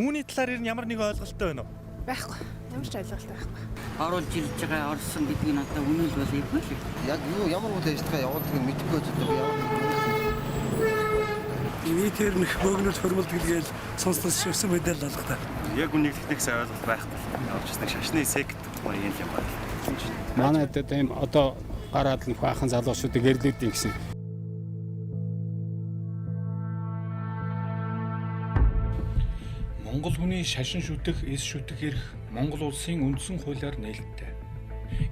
Мүүний талаар ямар нэг ойлголттой байна уу? Байхгүй. Ямар ч ойлголттой байхгүй. Оруулж ирж байгаа орсон гэдгийг нь одоо үнэн л бол ийгүй л. Яг юу ямар үйл ажиллагаа явуулдгийг мэдэхгүй байж одоо ямар нийтээр нөх бөөгнөж хөрмөлт гэлгээл сонслос шивсэн мэдээлэл алга та. Яг үнийг техникс ойлголт байхгүй. Явж ирсэн шашны сект гоё юм байна. Манайд тийм одоо гараад нэг баахан залуучуудыг эрлээдэй гэсэн. Монгол хүний шашин шүтэх, эс шүтэх эрх Монгол улсын үндсэн хуулиар нээлттэй.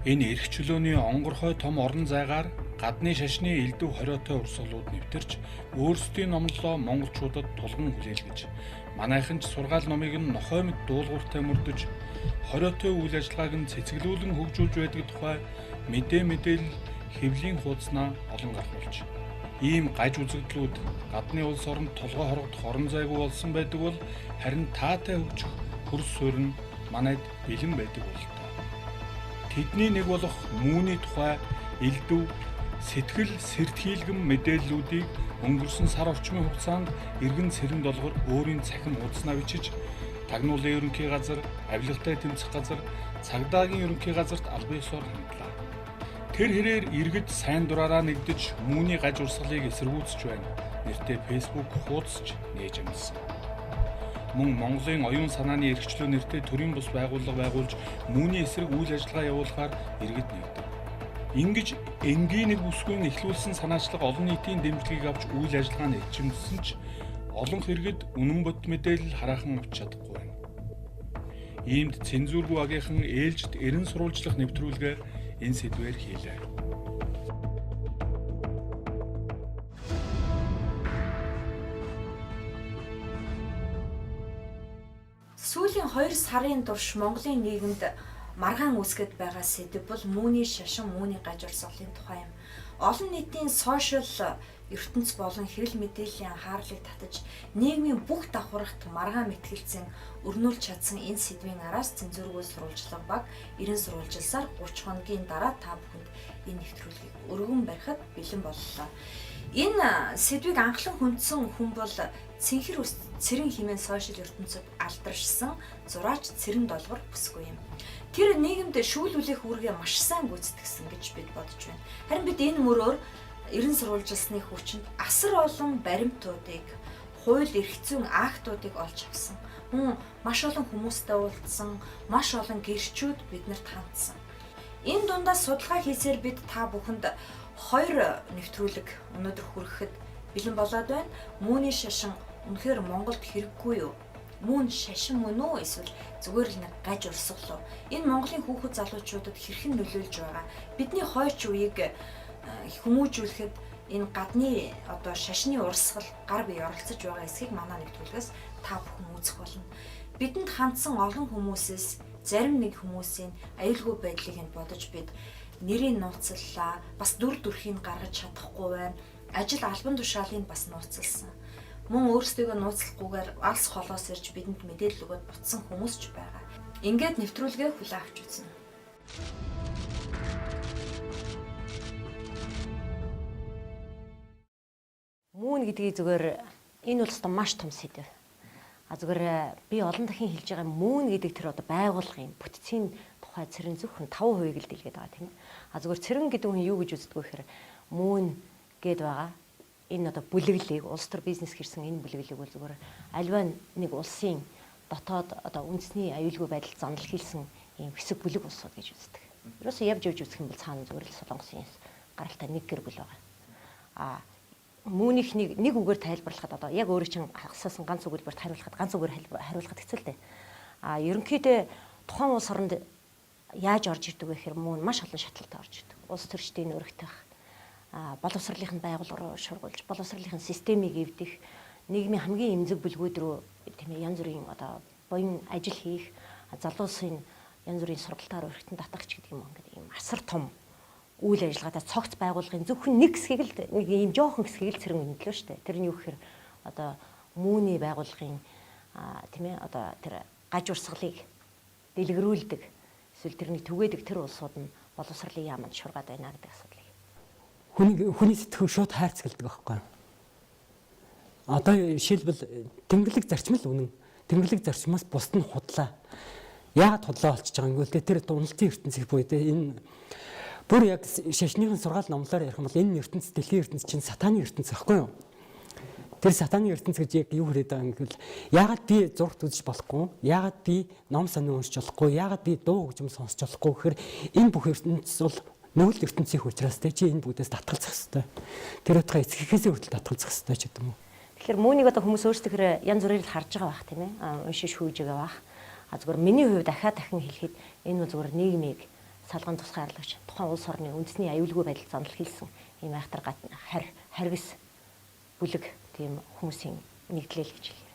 Энэ эрх чөлөөний онгорхой том орон зайгаар гадны шашны элдв хориотой урсгалууд нэвтэрч өөрсдийн номлолоо монголчуудад тулган хүлээлгэж, манайхан ч сургаал номыг нь нохой мэд дуулууртай мөрдөж, хориотой үйл ажиллагааг нь цэцгэлүүлэн хөгжүүлж байдаг тухай мэдээлэл хэвлийн хуудаснаа олон гаргуулж, ийм гаж үзэгдлүүд гадны улс оронд толгой хоргодох орон зайгүй болсон байдаг бол харин таатай хөгжих хөрс суурь нь манайд бэлэн байдаг бололтой. Тэдний нэг болох мүүний тухай элдв сэтгэл сэртхийлгэн мэдээллүүдийг өнгөрсөн сар орчмын хугацаанд эргэн цэрэн долгор өөрийн цахим хуудаснаа бичиж, тагнуулын ерөнхий газар, авилгатай тэмцэх газар, цагдаагийн ерөнхий газарт албан ёсоор хандлаа. Тэр хэрээр иргэд сайн дураараа нэгдэж мүүний гаж урсгалыг эсэргүүцэж байна. Нэртэй Facebook хуудасч нээж амжсан. Мөн Монголын оюун санааны эрхчлөө нэртэй төрийн бус байгууллага байгуулж мүүний эсрэг үйл ажиллагаа явуулахаар иргэд нэгдэв. Ингэж энгийн нэг бүсгүйн эхлүүлсэн санаачлага олон нийтийн дэмжлэгийг авч үйл ажиллагаа нь эзэмшсэн ч олон иргэд үнэн бот мэдээлэл хараахан авч чадахгүй байна. Иймд цензургүй агийнхан ээлжид эрен сурвалжлах нэвтрүүлгээр энэ сэдвээр хийлээ. Сүүлийн 2 сарын турш Монголын нийгэмд маргаан үүсгэж байгаа сэдэв бол мүүний шашин, мүүний гаж урсгалын тухай юм. Олон нийтийн сошиал ертөнц болон хэвлэл мэдээллийн анхаарлыг татаж нийгмийн бүх давхаргт маргаан мэтгэлцэн өрнүүлж чадсан энэ сэдвийн араас цензургүй сурвалжлага баг 90 сурвалжилсаар 30 хоногийн дараа та бүхэнд энэ нэвтрүүлгийг өргөн барихад бэлэн боллоо. Энэ сэдвийг анхлан хүндсэн хүн бол Цэнхэр Цэрэн хэмээн сошиал ертөнцид алдаршсан зураач Цэрэн Долгор бүсгүй юм. Тэр нийгэмд шүүлүүлэх үүргээ маш сайн гүйцэтгэсэн гэж бид бодож байна. Харин бид энэ мөрөөр 90 сурвалжилсны хүчинд асар олон баримтуудыг, хууль эрх зүйн актуудыг олж авсан. Мөн маш олон хүмүүстэй уулзсан, маш олон гэрчүүд биднэрт хандсан. Энэ дундаас судалгаа хийсээр бид та бүхэнд 2 нэвтрүүлэг өнөөдөр хүрэхэд бэлэн болоод байна. Мүүний шашин үнэхээр Монголд хэрэггүй юу? Мүүн шашин мөн үү эсвэл зүгээр л нэг гаж урсгал уу? Энэ Монголын хүүхэд залуучуудад хэрхэн нөлөөлж байгаа? Бидний хойч үеийг хүмүүжүүлэхэд энэ гадны одоо шашны урсгал гар бие оролцож байгаа эсхийг манай нэвтрүүлгээс та бүхэн үзэх болно. Бидэнд хандсан олон хүмүүсээс зарим нэг хүмүүсийн аюулгүй байдлыг нь бодож бид нэрийг нууцлалаа, бас дүр төрхийг гаргаж чадахгүй байна. Ажил албан тушаалыг бас нууцлсан. Мөн өөрсдөө нууцлахгүйгээр алс холоос ирж бидэнд мэдээлэл өгöd бутсан хүмүүс ч байгаа. Ингээд нэвтрүүлгээ хүлээн авч үзнэ. Мүүн гэдгийг зүгээр энэ бол өстой маш том сэдв. Зүгээр би олон дахин хэлж байгаа мүүн гэдэг тэр одоо байгуулгын бүтцийн тухай цэрэн зөвхөн 5% л дэлгээд байгаа тийм. Зүгээр цэрэн гэдэг хүн юу гэж үздэг вэ гэхээр мүүн гээд байгаа. Энэ одоо бүлэглийг улс төр бизнес хэрсэн энэ бүлэглийг бол зүгээр альва нэг улсын дотоод одоо үндэсний аюулгүй байдал занал хийсэн ийм хэсэг бүлэг улсууд гэж үздэг. Ерөөсөө явж үзэх юм бол цаана зүгээр л Солонгосын гаралтай нэг гэр бүл байгаа. Мүүнийх нэг үгээр тайлбарлахад одоо яг өөрөө чинь асуусан ганц үгээр хариулахад ганц үгээр хариулахад хэцүү л дээ. Ерөнхийдөө тухайн улс оронд яаж орж ирдэг вэ гэхээр мүүн маш олон шатлалтай орж ирдэг. Улс төрчдийн өргөтөх, боловсролын байгууллага руу шургуулж, боловсролын системийг эвдэх, нийгмийн хамгийн эмзэг бүлгүүд рүү тийм ээ янз бүрийн одоо буян ажил хийх, залуусын янз бүрийн сургалтаар өргөтөн татах ч гэдэг юм ингээд ийм асар том үйл ажиллагаатай цогц байгууллагын зөвхөн нэг хэсгийг л нэг ийм жоохон хэсгийг л цэрэн үнэллөө шүү дээ. Тэр нь юу гэхээр одоо мүүний байгууллагын тийм ээ одоо тэр гаж урсгалыг дэлгэрүүлдэг эсвэл тэрний түгээдэг тэр улсууд нь боловсролын яамд шургаад байна гэдэг асуудлыг. Хүний сэтгэл шууд хайрцагладаг байхгүй. Одоо жишээлбэл тэнгэрлэг зарчмал үнэн. тэнгэрлэг зарчмаас бусд нь худлаа. Яагаад худлаа болчихж байгаа юм бэ? Тэр дуналцын ертөнцийн буюу энэ бүр яг шашныхын сургаал номлоор ярих юм бол энэ ертөнц дэлхийн ертөнц чинь сатааны ертөнц байхгүй юу? Тэр сатааны ертөнц гэж яг юу хэлээд байгаа юм гэвэл яагаад би зургт үзэж болохгүй? Яагаад би ном сонин уншиж болохгүй? Яагаад би дуу хөгжим сонсож болохгүй гэхээр энэ бүх ертөнц бол нүүл ертөнцийн учраас чи энэ бүгдээс татгалзах хэрэгтэй. Тэр утгаа эцгийнхээсээ хүртэл татгалзах хэрэгтэй ч гэдэг юм уу. Тэгэхээр муунийг одоо хүмүүс өөрсдөө янз бүрээр л харж байгаа байх тийм ээ. Уншиж хүйж байгаа байх. Зүгээр миний хувьд дахин хэлэхэд энэ бол зүгээр нийгмийг салган тусгаарлагч тухайн улс орны үндэсний аюулгүй байдал занал хийсэн ийм айхтар харгас бүлэг тийм хүмүүсийн нэгдлэл гэж хэлээ.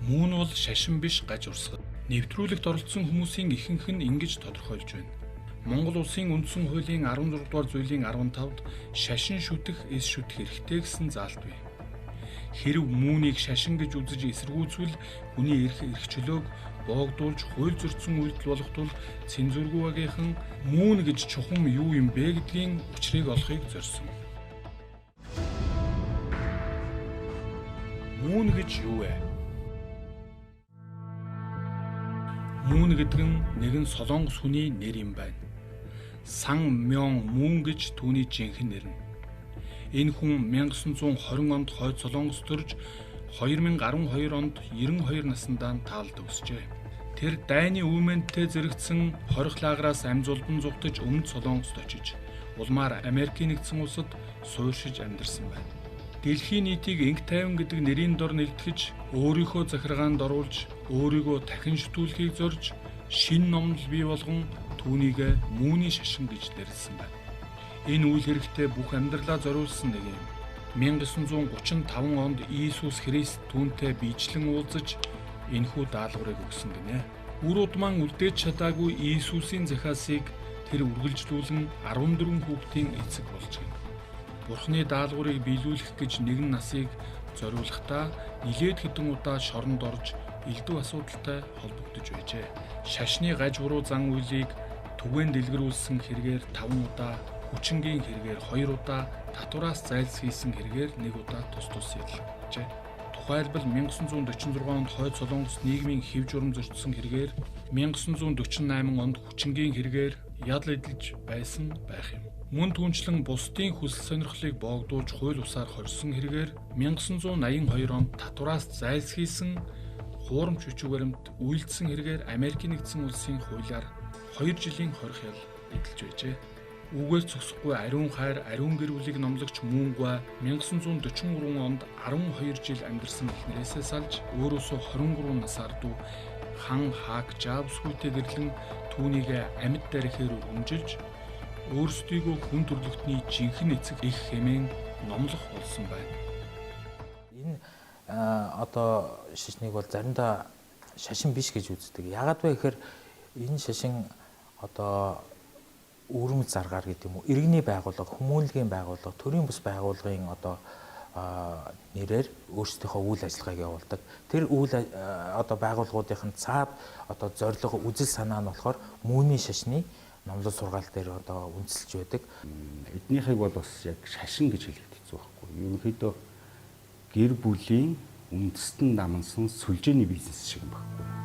Мүүн бол шашин биш гаж урсгал. Нэвтрүүлэгт оролцсон хүмүүсийн ихэнх нь ингэж тодорхойлж байна. Монгол улсын үндсэн хуулийн 16 дугаар зүйлийн 15-д шашин шүтэх, эс шүтэх эрхтэй гэсэн заалт бий. Хэрв мүүнийг шашин гэж үзэж эсэргүүцвэл хүний эрх чөлөөг боогдуулж хууль зөрчсөн үйлдэл болох тул цензургүй багийнхан мүүн гэж чухам юу юм бэ гэдгийн учрыг олохыг зорьсон. Мүүн гэж юу вэ? Мүүн гэдэг нь нэгэн солонгос хүний нэр юм байна. Сан Мён Мүүн гэж түүний жинхэнэ нэр нь. Энэ хүн 1920 онд хойд Солонгос төрж 2012 онд 92 наснда таал төгсжээ. Тэр дайны үүмэнтэй зэрэгцсэн хорих лаграас амзулбан зугтаж өмнөд Солонгост очиж улмаар Америкийн нэгдсэн улсад суурьшиж амьдарсан байна. Дэлхийн нийтийг инг тайван гэдэг нэрийн дор нэгтгэж өөрийнхөө захиргаанд оруулж өөрийгөө дахин шүтүүлэхийг зорж шинэ номлол бий болгон түүнийг Мүүний шашин гэж нэрлсэн байна. Энэ үйл хэрэгтээ бүх амьдралаа зориулсан нэг юм. 1935 онд Иесус Христ түүнтэй биечлэн уулзаж энэхүү даалгаврыг өгсөн гинэ. Үр удман үлдээж чадаагүй Иесусийн захиасыг тэр үргэлжлүүлэн 14 хүүхдийн эцэг болжээ. Бурхны даалгаврыг биелүүлэх гэж нэгэн насыг зориулахдаа нилээд хэдэн удаа шоронд орж элдв асуудалтай холбогдож байжээ. Шашны гаж буруу зан үйлийг түгээн дэлгэрүүлсэн хэрэгээр 5 удаа, хүчингийн хэрэгээр 2 удаа, татвараас зайлсхийсэн хэрэгээр 1 удаа тус ялжээ. Тухайлбал 1946 онд хойд Солонгос нийгмийн хэв журам зөрчсөн хэрэгээр 1948 онд хүчингийн хэрэгээр ял эдэлж байсан байх юм. Мөн түнчлэн бусдын хүсэл сонирхлыг боогдуулж хууль усаар хорьсон хэрэгээр 1982 онд татвараас зайлсхийсэн хуурамч хүчиг баримт үйлдсэн хэрэгээр Америкийн нэгдсэн улсын хуулиар 2 жилийн хорих ял эдэлж байжээ. Үгээр зогсохгүй ариун хайр, ариун гэр бүлийг номлогч Мөнгва 1943 онд 12 жил амьдарсан эхнэрээсээ салж өөрөөсөө 23 насаар дүү хан Хаак Жаавсгүйтэй гэрлэн түүнийг амьд дарихээр өмжилж өөрсдийгөө хүн төрлөختний жинхэнэ эцэг их хэмээн номлох болсон байна. Энэ одоо шашныг бол заримдаа шашин биш гэж үздэг. Яагаад вэ гэхээр энэ шашин одоо өвөрмөц заргаар гэдэг юм уу, иргэний байгууллага, хүмүүнлэгийн байгууллага, төрийн бус байгууллагын одоо нэрээр өөрсдийнхөө үйл ажиллагааг явуулдаг. Тэр үйл одоо байгууллагуудын цаад одоо зорилго, үзэл санаа нь болохоор Мүүний шашны номлол сургаал дээр одоо үндэслэж байдаг. Эднийхийг бол бас яг шашин гэж хэлээд хэцүү байхгүй. Ерөнхийдөө гэр бүлийн үндэстэн намансан сүлжээний бизнес шиг юм байхгүй.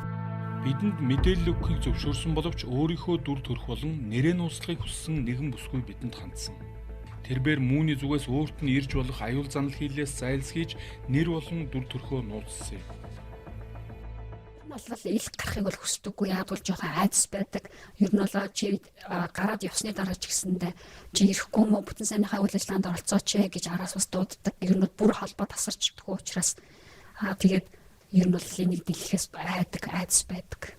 Бидэнд мэдээлэл өгөхийг зөвшөөрсөн боловч өөрийнхөө дүр төрх болон нэрээ нууцлахыг хүссэн нэгэн бүсгүй бидэнд хандсан. Тэрбээр Мүүний зүгээс өөрт нь ирж болох аюул занал хийлээс зайлсхийж нэр болон дүр төрхөө нууцсан. Маллал илт гарахыг бол хүсдэггүй, яад бол жоохон айдас байдаг. Ер нь бол чи гараад явсны дараа ч гэсэндээ чи ирэхгүй мө бүтэн сайнхаа үйл ажиллагаанд оролцооч гэж араас бас дууддаг. Ер нь бүр холбоо тасарчдаг учраас тэгээд ер нь бол энийг дэлгэхээс айдас байдаг.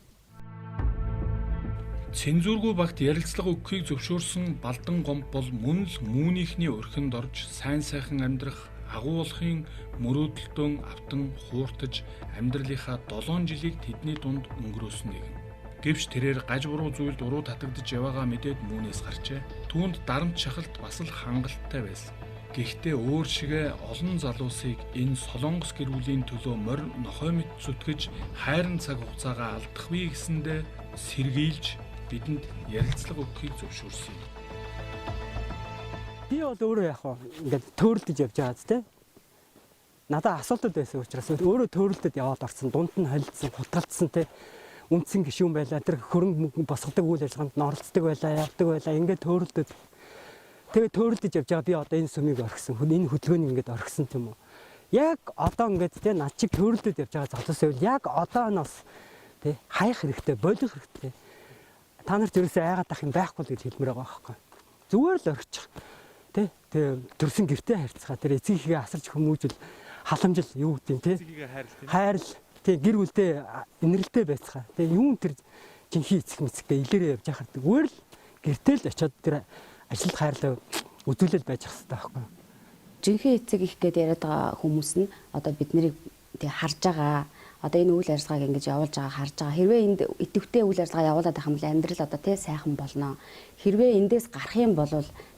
Цензургүй багт ярилцлага өгөхийг зөвшөөрсөн Балдан гомб бол мөн л Мүүнийхний өрхөнд орж сайн сайхан амьдрах, агуу болохын мөрөөдөлтөө автан хууртаж амьдралынхаа 7 жилийг тэдний дунд өнгөрөөсөн нэгэн. Гэвч тэрээр гаж буруу зүйлд уруу татагдж яваагаа мэдээд Мүүнээс гарчээ. Түүнд дарамт шахалт бас л хангалттай байсан. Гэхдээ өөр шигэ олон залуусыг энэ солонгос гэр бүлийн төлөө морь нохой мэт зүтгэж хайрын цаг хугацаагаа алдахгүй гэсэндээ сэргийлж бидэнд ярилцлага өгөхийг зөвшөөрсөн юм. Би бол өөрөө яг ингээд төөрөлдөж явж байгаа зү тэ. Надад асуудал байсан учраас өөрөө төөрөлдөд яваад орсон. Дунд нь холилдсон, хутгалдсан тэ. Үндсэн гишүүн байлаа. Тэр хөрөнгө босгодог үйл ажиллагаанд оролцдог байлаа, явдаг байлаа. Ингээд төөрөлдөд. Тэгээ төөрөлдөж явж байгаа би одоо энэ сүмийг орхисон. Энэ хөдөлгөөнийг ингээд орхисон юм уу? Яг одоо ингээд тэ над чиг төөрөлдөд явж байгаа залуус байвал яг одооноос тэ хаях хэрэгтэй, болох хэрэгтэй. Та нарт ерөөсөө айгаад ах юм байхгүй л гэж хэлмээр байгаа байхгүй. Зүгээр л орчих. Тэ төрсөн гэртээ харьцгаа. Тэр эцгийнхээ асарч хүмүүжил халамжил юу гэдэг юм те. Хайрл тэ гэр бүлдээ инэрэлтэй байцгаа. Тэ юун тэр жинхэнэ эцэг мэцгээ илэрээ явж яхаар зүгээр л гэртээ л очиод тэр ажилд хайрлаа үзүүлэл байж ах хэрэгтэй байхгүй. Жинхэнэ эцэг их гэдээ яриад байгаа хүмүүс нь одоо бид нарыг тэг харж байгаа. Одоо энэ үйл ажиллагааг ингэж явуулж байгаа харж байгаа. Хэрвээ энд идэвхтэй үйл ажиллагаа явуулаад байх юм бол амьдрал одоо тий сайхан болно. Хэрвээ эндээс гарах юм бол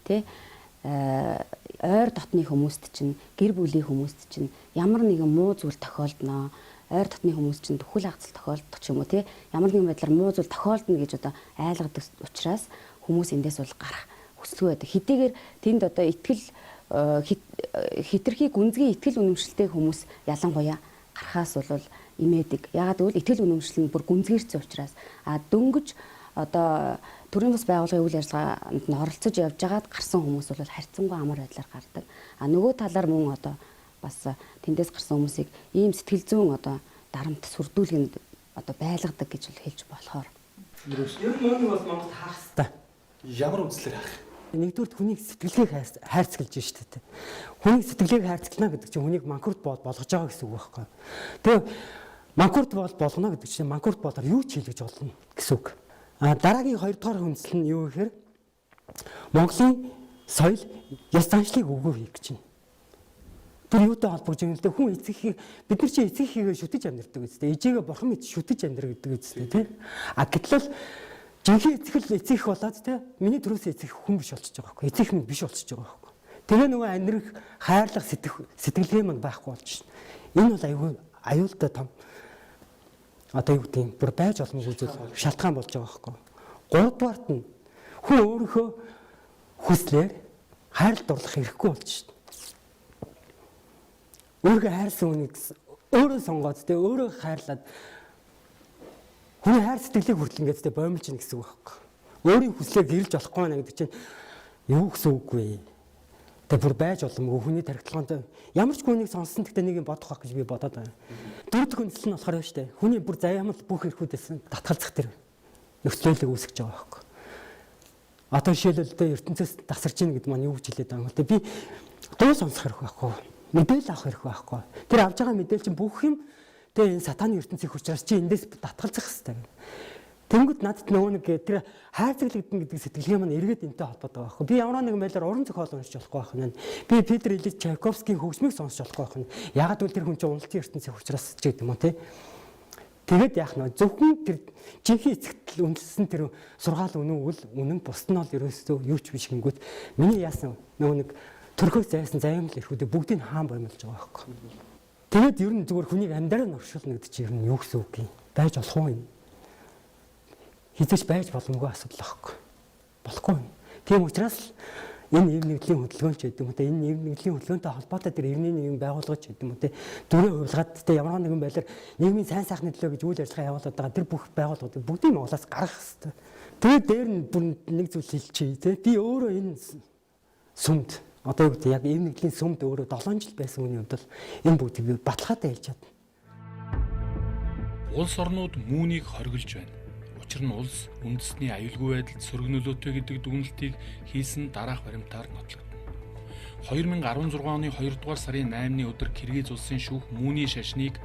тий ойр дотны хүмүүст чинь гэр бүлийн хүмүүст чинь ямар нэгэн муу зүйл тохиолдно. Ойр дотны хүмүүс чинь төхөл хагцал тохиолдох ч юм уу тий ямар нэгэн байдлаар муу зүйл тохиолдно гэж одоо ойлгодог учраас хүмүүс эндээс бол гарах хүсэлгүй байдаг. Хэдийгээр тэнд одоо итгэл хитрхи гүнзгий итгэл үнэмшилтэй хүмүүс ялангуяа гарахаас бол имээдэг. Ягаад гэвэл итгэл үнэмшил нь бүр гүнзгийрсэн учраас дөнгөж одоо төрийн бас байгууллагын үйл ажиллагаанд нь оролцож явж байгаад гарсан хүмүүс бол харьцангуй амар байдлаар гардаг. Нөгөө талаар мөн одоо бас тэндээс гарсан хүмүүсийг ийм сэтгэл зүйн одоо дарамт сүрдүүлгэнд одоо байлгадаг гэж хэлж болохоор. Ер нь мөн бол Монгол хаах хэрэгтэй. Ямар үндслээр хаах? Нэгдүгээр хүнийг сэтгэлгээг хайрцаглаж штэ тэ. Хүнийг сэтгэлгээг хайрцаглана гэдэг чинь хүнийг манкурт болгож байгаа гэсэн үг байхгүй. Тэгээ манкурт болгоно гэдэг чинь манкурт болоор юу ч хийлгэж болно гэсэн үг. Дараагийн 2 дугаар хүндэслэл нь юу гэхээр Монголын соёл яс заншлыг өгөө хийх гэж байна. Тэр юутай холбогдож байгаа юм л дээ. Хүн эцэгхийг бид нар чинь эцэгхийгээ шүтэж амьдэрдэг үстэй. Ээжигээ бурхан мэд шүтэж амьдэрдэг үстэй тий. Гэтэл жинхэнэ эцэг болоод тий миний төрөөс эцэг хүн биш болчихж байгаа байхгүй. Эцэг минь биш болчихж байгаа байхгүй. Тэгээ нөгөө амьдрах хайрлах сэтгэлгээ маань байхгүй болж шин. Энэ бол аюултай том одоо юу гэдэг юм бүр байж боломжгүй зүйл шалтгаан болж байгаа байхгүй. 3 дугаарт нь хүн өөрийнхөө хүслээр хайрлт дурлах хэрэггүй болж шин. Өөргөө хайрсан хүнийг өөрөө сонгоод тэ өөрөө хайрлаад хүний хайр сэтгэлийг хүртэл ингээд тэ боомлж ийн гэсэн үг байхгүй. Өөрийн хүслээр гэрэлж болохгүй байна гэдэг чинь юу гэсэн үг вэ? Тэ бүр байж боломгүй хүний тархитлаганд ямар ч хүнийг сонссон гэхдээ нэг юм бодох байх гэж би бодоод байна. Дөрөв хүнсэл нь болохоор шүү дээ. Хүний бүр заяамал бүх эрхүүдээс татгалзах тэр нөхцөлийг үүсгэж байгаа байхгүй. Одоо жишээлбэл тэ ертөнцөөс тасарч ийн гэдэг маань юу гэж хэлээд байгаа юм бэ? Би дуу сонсох хэрэг байхгүй. Мэдээлэл авах хэрэг байхгүй. Тэр авж байгаа мэдээлэл чинь бүх юм тэгээ энэ сатааны ертөнцийн хүчраас чи эндээс татгалзах хэрэгтэй. Тэнгүүд надад нөгөө нэг тэр хайрцаглагдана гэдэг сэтгэлгээ маань эргээд энтэй холбоотой байгаа байхгүй. Би ямар нэгэн байдлаар уран зохиол уншиж болохгүй байх нь. Би Петр Ильич Чайковскийн хөгжмийг сонсож болохгүй байх нь. Ягаад гэвэл тэр хүн чинь уналтын ертөнцийн хүчраас ч гэдэг юм уу те. Тэгээд яах нь зөвхөн тэр жинхэнэ эцэгтэл үнэлсэн тэр сургаал үнэн бус нь бол ерөөсөө юу ч биш гингүүт миний яасан нөгөө нэг төрхөөс зайсан заямл эрхүүдээ бүгдийг хаан боомлж байгаа байхгүй. Тэгээд ер нь зүгээр хүнийг амьдраа нь оршуулна гэдэг чинь ер нь юу гэсэн үг юм? Байж болох уу юм? Хизээч байж боломгүй асуудал байхгүй. Болохгүй юм. Тийм учраас энэ эв нэгдлийн хөдөлгөөн ч гэдэг юм уу те энэ эв нэгдлийн хөдөлгөөнтэй холбоотой тэр эвний нэгэн байгууллага ч гэдэг юм уу те дөрөв хувилгаад те ямар нэгэн байдлаар нийгмийн сайн сайхны төлөө гэж үйл ажиллагаа явуулаад байгаа тэр бүх байгууллагууд бүгдийг Монголоос гаргах хэрэгтэй. Тэгээд дээр нь бүр нэг зүйл хэлчихье те би өөрөө энэ сүмд одоо юу гэдэг яг эв нэгдлийн сүмд өөрөө 7 жил байсан үний хувьд бол энэ бүгдийг би баталгаатай хэлж чадна. Улс орнууд мүүнийг хоригдж байна. Учир нь улс үндэсний аюулгүй байдалд сөргөнөлөөтэй гэдэг дүгнэлтийг хийсэн дараах баримтаар нотлогдно. 2016 оны 2 дугаар сарын 8-ны өдөр Киргиз улсын шүүх мүүний шашныг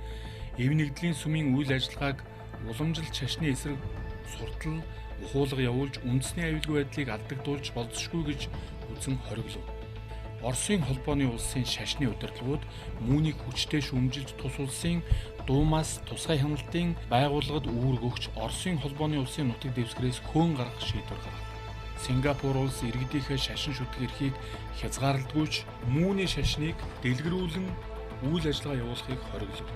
эв нэгдлийн сүмийн үйл ажиллагааг уламжилт шашны эсрэг суртал ухуулга явуулж үндэсний аюулгүй байдлыг алдагдуулж болзошгүй гэж үзэн хориглов. Оросын холбооны улсын шашны удирдлагууд мүүнийг хүчтэй шүүмжилж тус улсын Дуумаас тусгай хяналтын байгууллагад үүрэг өгч Оросын холбооны улсын нутаг дэвсгэрээс хөөн гаргах шийдвэр гаргав. Сингапур улс иргэдийнхээ шашин шүтэх эрхийг хязгаарлалтгүйч мүүний шашныг дэлгэрүүлэн үйл ажиллагаа явуулахыг хориглов.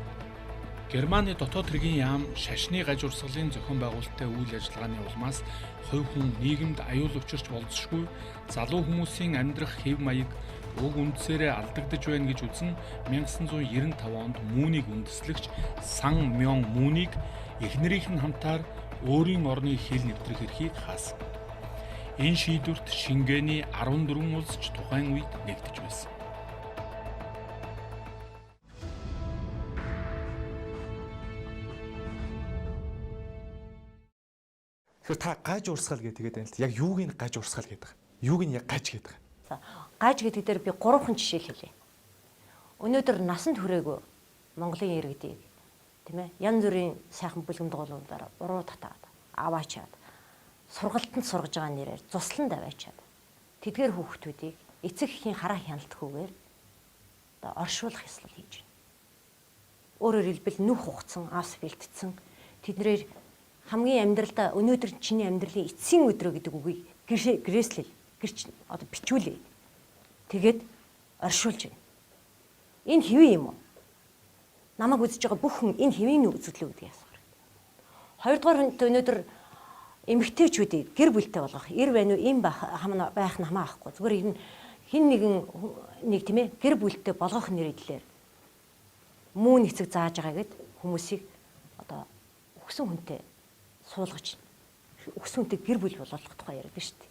Германы дотоод хэргийн яам шашны гаж урсгалын зохион байгуулалттай үйл ажиллагааны улмаас хувь хүн нийгэмд аюул учирч болзошгүй залуу хүмүүсийн амьдрах хэв маяг уг үндсээрээ алдагдж байна гэж үзэн 1995 онд мүүнийг үндэслэгч Сан Мён мүүнийг эхнэрийнх нь хамтаар өөрийн орны хил нэвтрэх эрхийг хаасан. Энэ шийдвэрт Шингээний 14 улс ч тухайн үед нэгдэж байсан. Тэгэхээр та гаж урсгал гэдэг байна л. Яг юуг нь гаж урсгал гэдэг. Юуг нь яг гаж гэдэг. За гаж гэдэг дээр би 3хан жишээ хэлье. Өнөөдөр насанд хүрээгүй Монголын иргэдийг тийм ээ янз бүрийн сайхан бүлгэм дугуулуудаар уруу татаад аваачаад сургалтанд сургаж байгаа нэрээр цуслан даваачаад тэдгээр хүүхдүүдийг эцэг эхийн хараа хяналтгүйгээр одоо оршуулах ёслол хийж байна. Өөрөөр хэлбэл нүх хугацсан, ас бэлтцсэн тэднэр хамгийн амьдралдаа өнөөдөр чиний амьдралын эцсийн өдрөө гэдэг үгийг гэрээслэл гэрч одоо бичүүлээ. Тэгээд оршуулж байна. Энэ хэвэн юм уу? Намайг үзэж байгаа бүх хүн энэ хэвийн үзэгдлээ гэдгийг асуух. Хоёрдугаар хүнд өнөөдөр эмэгтэйчүүдийг гэр бүлтэй болгох, эр байна уу, им байх намаа авахгүй. Зүгээр энэ хин нэг тийм ээ гэр бүлтэй болгох нэрээр мүүн эцэг зааж байгаа гэд хүмүүсийг одоо өгсөн хүнтэй суулгаж өгсөн хүнтэй гэр бүл болгох тухай яриад шүү дээ.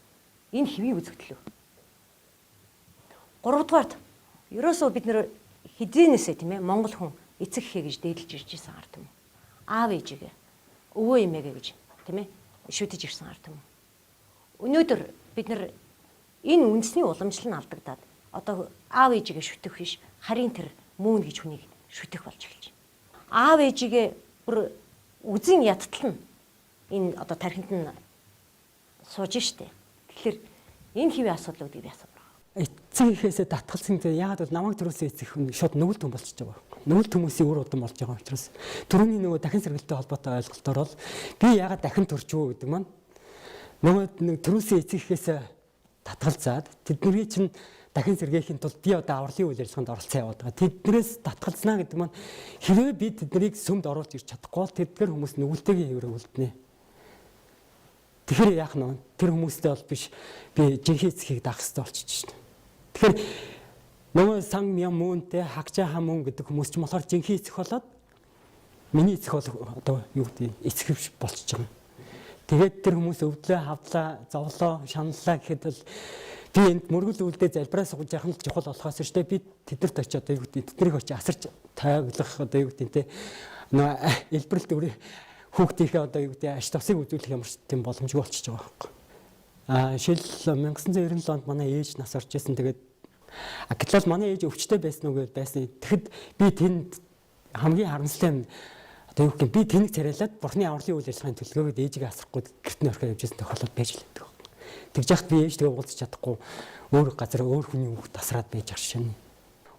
Энэ хэвийн үзэгдэл үү? Гуравдугаарт ерөөсөө бид нэр хизээнээсээ тийм ээ Монгол хүн эцэг эхээ гэж дээдлж ирж байсан ард юм. Аав ээжигээ өвөө эмээгээ гэж тийм ээ шүтэж ирсэн ард юм. Өнөөдөр бид нар энэ үндэсний уламжлал нь алдагдаад одоо аав ээжигээ шүтэх биш харин тэр мүүн гэж хүнийг шүтэх болж эхэлж байна. Аав ээжигээ бүр үзэн ядтал нь энэ одоо тархинд нь сууж штэ. Тэгэхээр энэ хэвийн асуудлуудыг би асуух. Эцэг эхээсээ татгалсан гэдэг яагаад бол намайг төрөөсөө эцэг хүн шууд нүгэлт хүн болчихж байгаа. Нүгэлт хүмүүсийн үр удам болж байгаа учраас түрүүний нөгөө дахин сэргэлттэй холбоотой ойлголтоор бол би яагаад дахин төрчихөө гэдэг маань нөгөө төрөөсөө эцэг эхээсээ татгалзаад тэдний чинь дахин сэргээхийн тулд би одоо авралын үйл ажиллагаанд оролцсон яваад байгаа. Тэднээс татгалзнаа гэдэг маань хэрвээ би тэднийг сүмд оруулж ирч чадахгүй бол тэдгээр хүмүүс нүгэлтэйгээ хэврээ үлднэ. Тэгэхээр яах нь тэр хүмүүстэй бол биш би жинхэнэ эцгийг даах хэрэгтэй болчихж байна. Тэгэхээр нөгөө сан мян мөнтэй хагчаа хам мөн гэдэг хүмүүс ч болохоор жинхэнэ эцэг болоод миний эцэг бол одоо юу гэдэг эцэг болчихж байгаа. Тэгээд тэр хүмүүс өвдлөө хавдлаа зовлоо шаналлаа гэхэд бол би энд мөргөл үлдээ залбираа сууж яхах нь чухал болохоос шүү дээ би тэднэрт очиж одоо юу гэдэг тэднийг очиж асарч тайглах одоо юу гэдэг те нөгөө элбэрэлт өрөө хүүхдийнхээ одоо юу гэдэг аш тосыг үзүүлэх ямар ч тийм боломжгүй болчихж байгаа байхгүй. Шил 1997 онд манай ээж нас орж ирсэн. Тэгээд гэтэл манай ээж өвчтэй байсан уу гэж байсан. Тэгэхэд би тэнд хамгийн харамсалтай юм одоо юу гэх би тэнэг царайлаад бурхны авралын үйл ажиллагааны төлөвлөгөөд ээжигээ асрахгүй гэртний орхиод явж байсан тохиолдол байж л байдаг. Тэгж яхад би ээжтэйгээ уулзах чадахгүй өөр газар өөр хүний хүүхд тасраад байж аршин.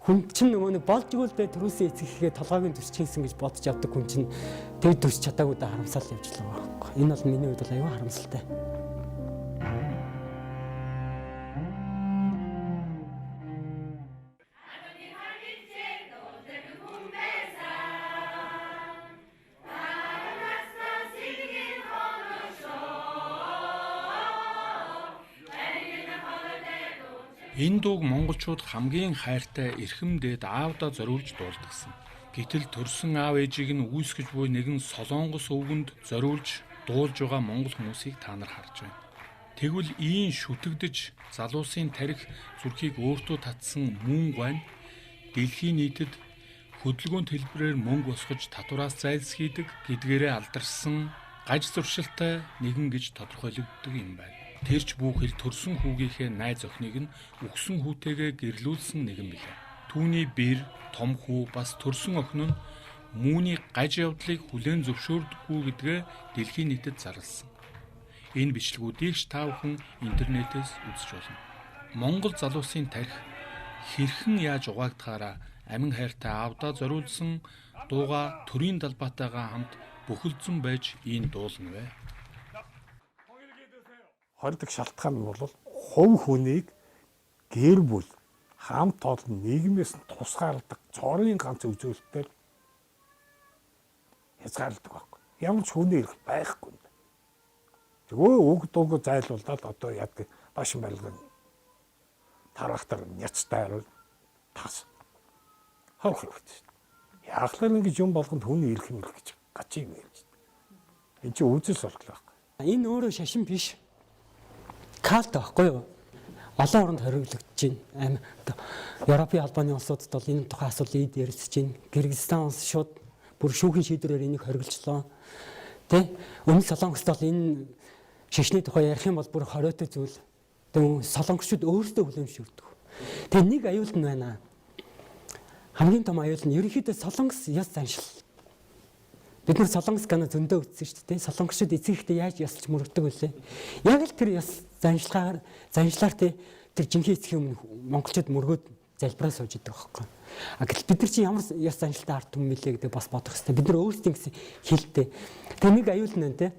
Хүн чинь нөгөө нэг болж игэл бай төрөөсөө эцэг ихээ толгойн төсчихсэн гэж бодож явдаг хүн чинь тэг төсч чадаагүй да харамсал явж л байгаа байхгүй. Энэ бол миний хувьд бол аюу харамсалтай. Энэ дууг монголчууд хамгийн хайртай эрхэм дээд аавдаа зориулж дуулдагсан. Гэтэл төрсөн аав ээжийг нь үүсгэж буй нэгэн солонгос өвгөнд зориулж дуулж байгаа монгол хүмүүсийг та нар харж байна. Тэгвэл ийм шүтэгдэж залуусын тарих зүрхийг өөртөө татсан мүүн гуайн дэлхийн нийтэд хөдөлгөөн төлбөрөөр мөнгө босгож татвараас зайлсхийдэг гэдгээрээ алдарсан гаж зуршилтай нэгэн гэж тодорхойлогддог юм байна. Тэрч бүхэл төрсөн хүүгийнхээ найз охиныг нь өгсөн хүүтэйгээ гэрлүүлсэн нэгэн билээ. Түүний бэр, том хүү бас төрсөн охин нь мүүний гаж явдлыг хүлээн зөвшөөрдөггүй гэдгээ дэлхийн нийтэд зарласан. Энэ бичлэгүүдийг та бүхэн интернетээс үзэж болно. Монгол залуусын тарих хэрхэн яаж угаагдахаараа амин хайртай аавдаа зориулсан дууга төрийн далбаатайгаа хамт бүхэлдсэн байж ийм дуулна вэ. Хордог шалтгаан нь бол хувь хүнийг гэр бүл хамт олон нийгмээс нь тусгаарладаг цорын ганц үзүүлэлтээр хязгаарладаг байхгүй. Ямар ч хүний эрх байхгүй. Тэгвэл үг дууг зайлуулаад одоо яадаг башин байлгын тарахтар няцтай харуул тас. Хорх хэрэгтэй. Яахлаар ингэж юм болгонд хүний эрх мэл гэж гачиг юм гэж. Энд чинь үзэл суртал байхгүй. Энэ өөрөө шашин биш. Калт байхгүй юу? Олон оронд хориглогдож байна. Европын албаны улсуудад бол энэ тухай асуудлыг ярилцж байна. Кыргызстан улс шууд бүр шүүхийн шийдвэрээр энийг хориглолцлоо. Тэ? Өмнө Солонгост бол энэ шашны тухай ярих юм бол бүр хориотой зүйл. Тэгвэл солонгочууд өөрсдөө хүлээмжшүүлдэг. Тэгээ нэг аюул нь байна. Хамгийн том аюул нь ерөнхийдөө солонгос яс заншил. Бид нар солонгос гана зөндөө үзсэн шүү дээ. Солонгочууд эцэгтэй яаж ясалж мөрөгдөг вүлээ. Яг л тэр яс заншлаар тэр жинхэнэ эцгийн өмнө монголчууд мөргөөд залбираа сууж идэг байхгүй. Гэтэл бид нар чинь ямар яс заншилтай ард түмэн мэлээ гэдэг бас бодох хэрэгтэй. Бид нар өөрсдийн гэсэн хэлтэй. Тэгээ нэг аюул нь те.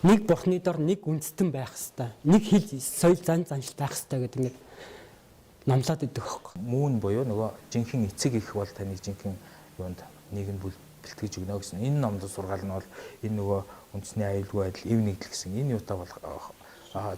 Нэг бурхны дор нэг үндэстэн байх хэрэгтэй. Нэг хэл соёл заншил байх хэрэгтэй гэдэг ингээд номлоод идэх байхгүй. Мүүн буюу нөгөө жинхэнэ эцэг их бол таны жинхэнэ юунд нийгэм бэлтгэж өгнө гэсэн. Энэ номлол сургаал нь бол энэ нөгөө үндэсний аюулгүй байдал, эв нэгдэл гэсэн энэ юутай бол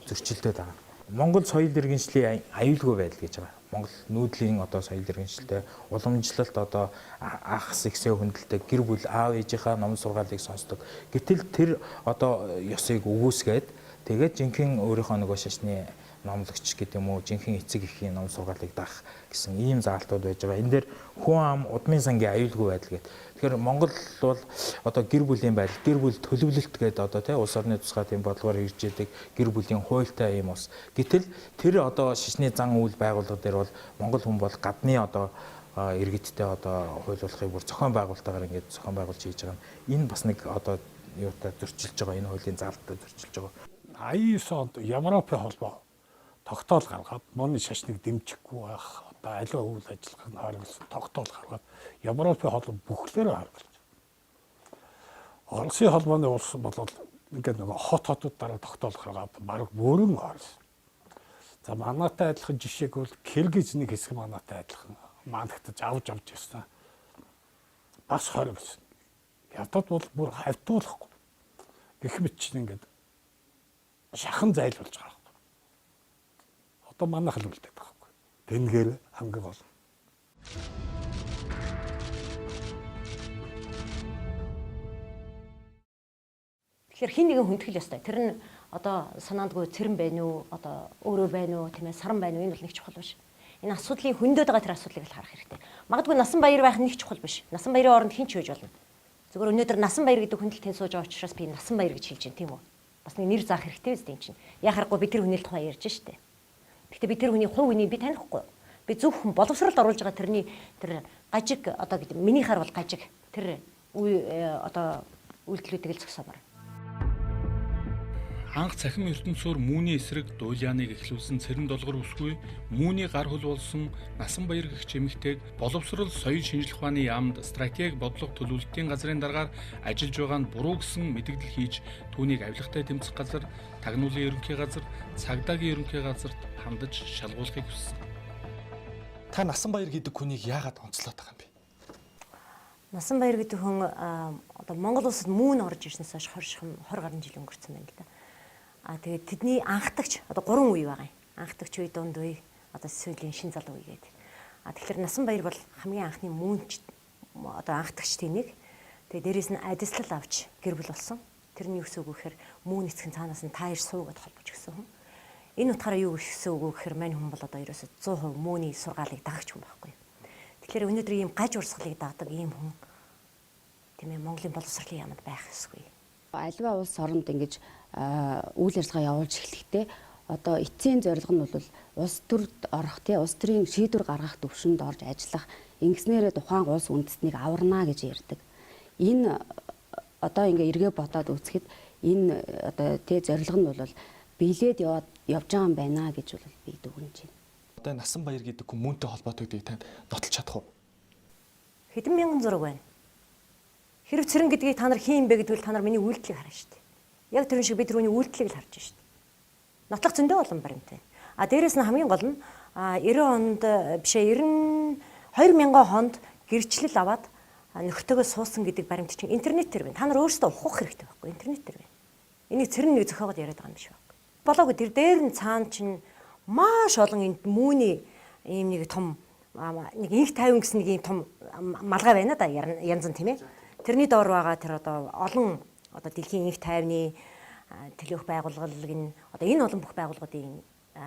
зөрчилдөд байгаа. Монгол соёл иргэншлийн аюулгүй байдал гэж байгаа. Монгол нүүдлийн одоо соёл иргэншилтэй уламжлалт одоо ахс ихсээ хөндлөлтэй гэр бүл аав ээжийнхаа ном сургаалыг сонсдог. Гэтэл тэр одоо ёсыг өгөөсгээд тэгээд жинхэнэ өөрийнхөө нөгөө шашны номлогч гэдэг юм уу жинхэнэ эцэг эхийн ном сургаалыг даах гэсэн ийм заалтууд байж байгаа. Энэ дээр хүн ам удмын сангийн аюулгүй байдал гэдэг. Тэгэхээр Монгол бол одоо гэр бүлийн байдал, гэр бүл төлөвлөлт гэдэг одоо тий улс орны тусгай тийм бодлогоор ирж идэг гэр бүлийн хуультай юм ус. Гэтэл тэр одоо шашны зан үйл байгууллага дээр бол Монгол хүн бол гадны одоо иргэдтэй одоо хуулиулахыг бүр зохион байгуулалтаагаар ингээд зохион байгуулж хийж байгаа. Энэ бас нэг одоо юутай зөрчилж байгаа. Энэ хуулийн заалттай зөрчилж байгаа. 89 онд Европын холбоо тогтоол гаргаад Монголын шашныг дэмжихгүй байх одоо аливаа үйл ажиллагааг хариулсан тогтоол гаргаад Европын холбоо бүхлээрээ хариулж. Оросын холбооны улс бол ингээд нөгөө хотуудаараа тогтоол гаргаад баг бүрэн хариулсан. За манайтай адилхан жишээг бол Киргиз нэг хэсэг манайтай адилхан манагтаж авч явсан. Бас хариулсан. Ядад бол бүр хавтуулахгүй. Гэх мэт чинь ингээд шахан зайлуулж байгаа. Одоо манайх л үлдээд байгаа байхгүй. Тэнгээр хамгийн гол. Тэгэхээр хин нэгэн хүндэтгэл ёстой. Тэр нь одоо санаандгүй цэрэн байна уу, одоо өөрөө байна уу, тийм ээ саран байна уу, энэ бол нэг чухал биш. Энэ асуудлын хөндөд байгаа тэр асуудлыг л харах хэрэгтэй. Магадгүй насан баяр байх нэг чухал биш. Насан баярын оронд хин ч үеж болно. Зөвхөн өнөөдөр насан баяр гэдэг хүндэлтийн сууж байгаа учраас би насан баяр гэж хэлж байна, тийм үү? Бас нэг нэр заах хэрэгтэй биз дээ чинь. Яхахгүй би тэр хүний л тухай ярьж штэ. Гэхдээ би тэр хүний хувь үнийг би танихгүй. Би зөвхөн боловсролд оруулж байгаа тэрний тэр гажиг одоо миний хар бол гажиг тэр одоо үйлдэлүүдийг л зогсоомор. Анх цахим ертөнцөөр Мүүний эсрэг дуулианыг эхлүүлсэн цэрэн долгор үсгүй Мүүний гар хөл болсон насан баяр гэгч эмэгтэйг боловсрол соёл шинжлэх ухааны яамд стратеги бодлого төлөвлөлтийн газрын дараагаар ажиллаж байгаа нь буруу гэсэн мэдэгдэл хийж түүнийг авилгатай тэмцэх газар, тагнуулын ерөнхий газар, цагдаагийн ерөнхий газарт хандаж шалгуулахыг хүссэн. Та насан баяр гэдэг хүнийг яагаад онцлоод байгаа юм бэ? Насан баяр гэдэг хүн одоо Монгол улсад мүүн орж ирснээс хойш 20 гаруй жил өнгөрцөн байна л да. Тэгээд тэдний анхдагч одоо 3 үе байгаа юм. Анхдагч үе, дунд үе, одоо сүүлийн шин залуу үе гэдэг. Тэгэхээр насан баяр бол хамгийн анхны мүүнч одоо анхдагчдын нэг. Тэгээд дээрээс нь адислал авч гэр бүл болсон. Тэрний юу гэсэн үг вэ гэхээр мүүн эцгийн цаанаас нь та ир суугаад холбож гисэн хүн. Энэ утгаараа юу гэсэн үг вэ гэхээр мань хүн бол одоо ерөөсө 100% мүүний сургаалыг дагагч хүн байхгүй. Тэгэхээр өнөөдөр ийм гаж урсгалыг дагдаг ийм хүн тийм ээ Монголын боловсролын яамд байх ёсгүй. Аливаа улс оронд ингэж үйл ажиллагаа явуулж эхлэхдээ одоо эцсийн зорилго нь бол улс төрд орох тий улс төрийн шийдвэр гаргах төвшөнд орж ажиллах ингэснээрээ тухайн улс үндэстнийг аварна гэж ярьдаг. Энэ одоо ингээ эргээ бодоод үзэхэд энэ одоо тий зорилго нь бол биелээд явж байгаа юм байна гэж бол би дүгнэж байна. Одоо насан баяр гэдэг хүн мөнтэй холбоотой гэдгийг танд нотолж чадах уу? Хэдэн мянган зураг байна. Хэрв цэрэн гэдгийг та нар хийн бэ гэдвэл та нар миний үйлдэлийг харна шүү дээ. Яг тэрэн шиг би тэрүүний үйлдэлийг л харж шүү дээ. Нотлох зөндөө олон баримттай. Дээрээс нь хамгийн гол нь 90 онд бишээ 2000 хонд гэрчлэл аваад нөхтөгөө суусан гэдэг баримт чинь интернетээр байна. Та нар өөрсдөө ухах хэрэгтэй байхгүй интернетээр байна. Энийг цэрэн нэг зохиогоод яриад байгаа юм биш байхгүй. Болоогүй тэр дээр нь цаана чинь маш олон энд мүүний ийм нэг том нэг инх тайван гэсэн нэг ийм том малгай байна да янз нь тийм ээ. Тэрний доор байгаа тэр одоо олон одоо дэлхийн инх тайвны төлөөх байгууллагын одоо энэ олон бүх байгууллагуудын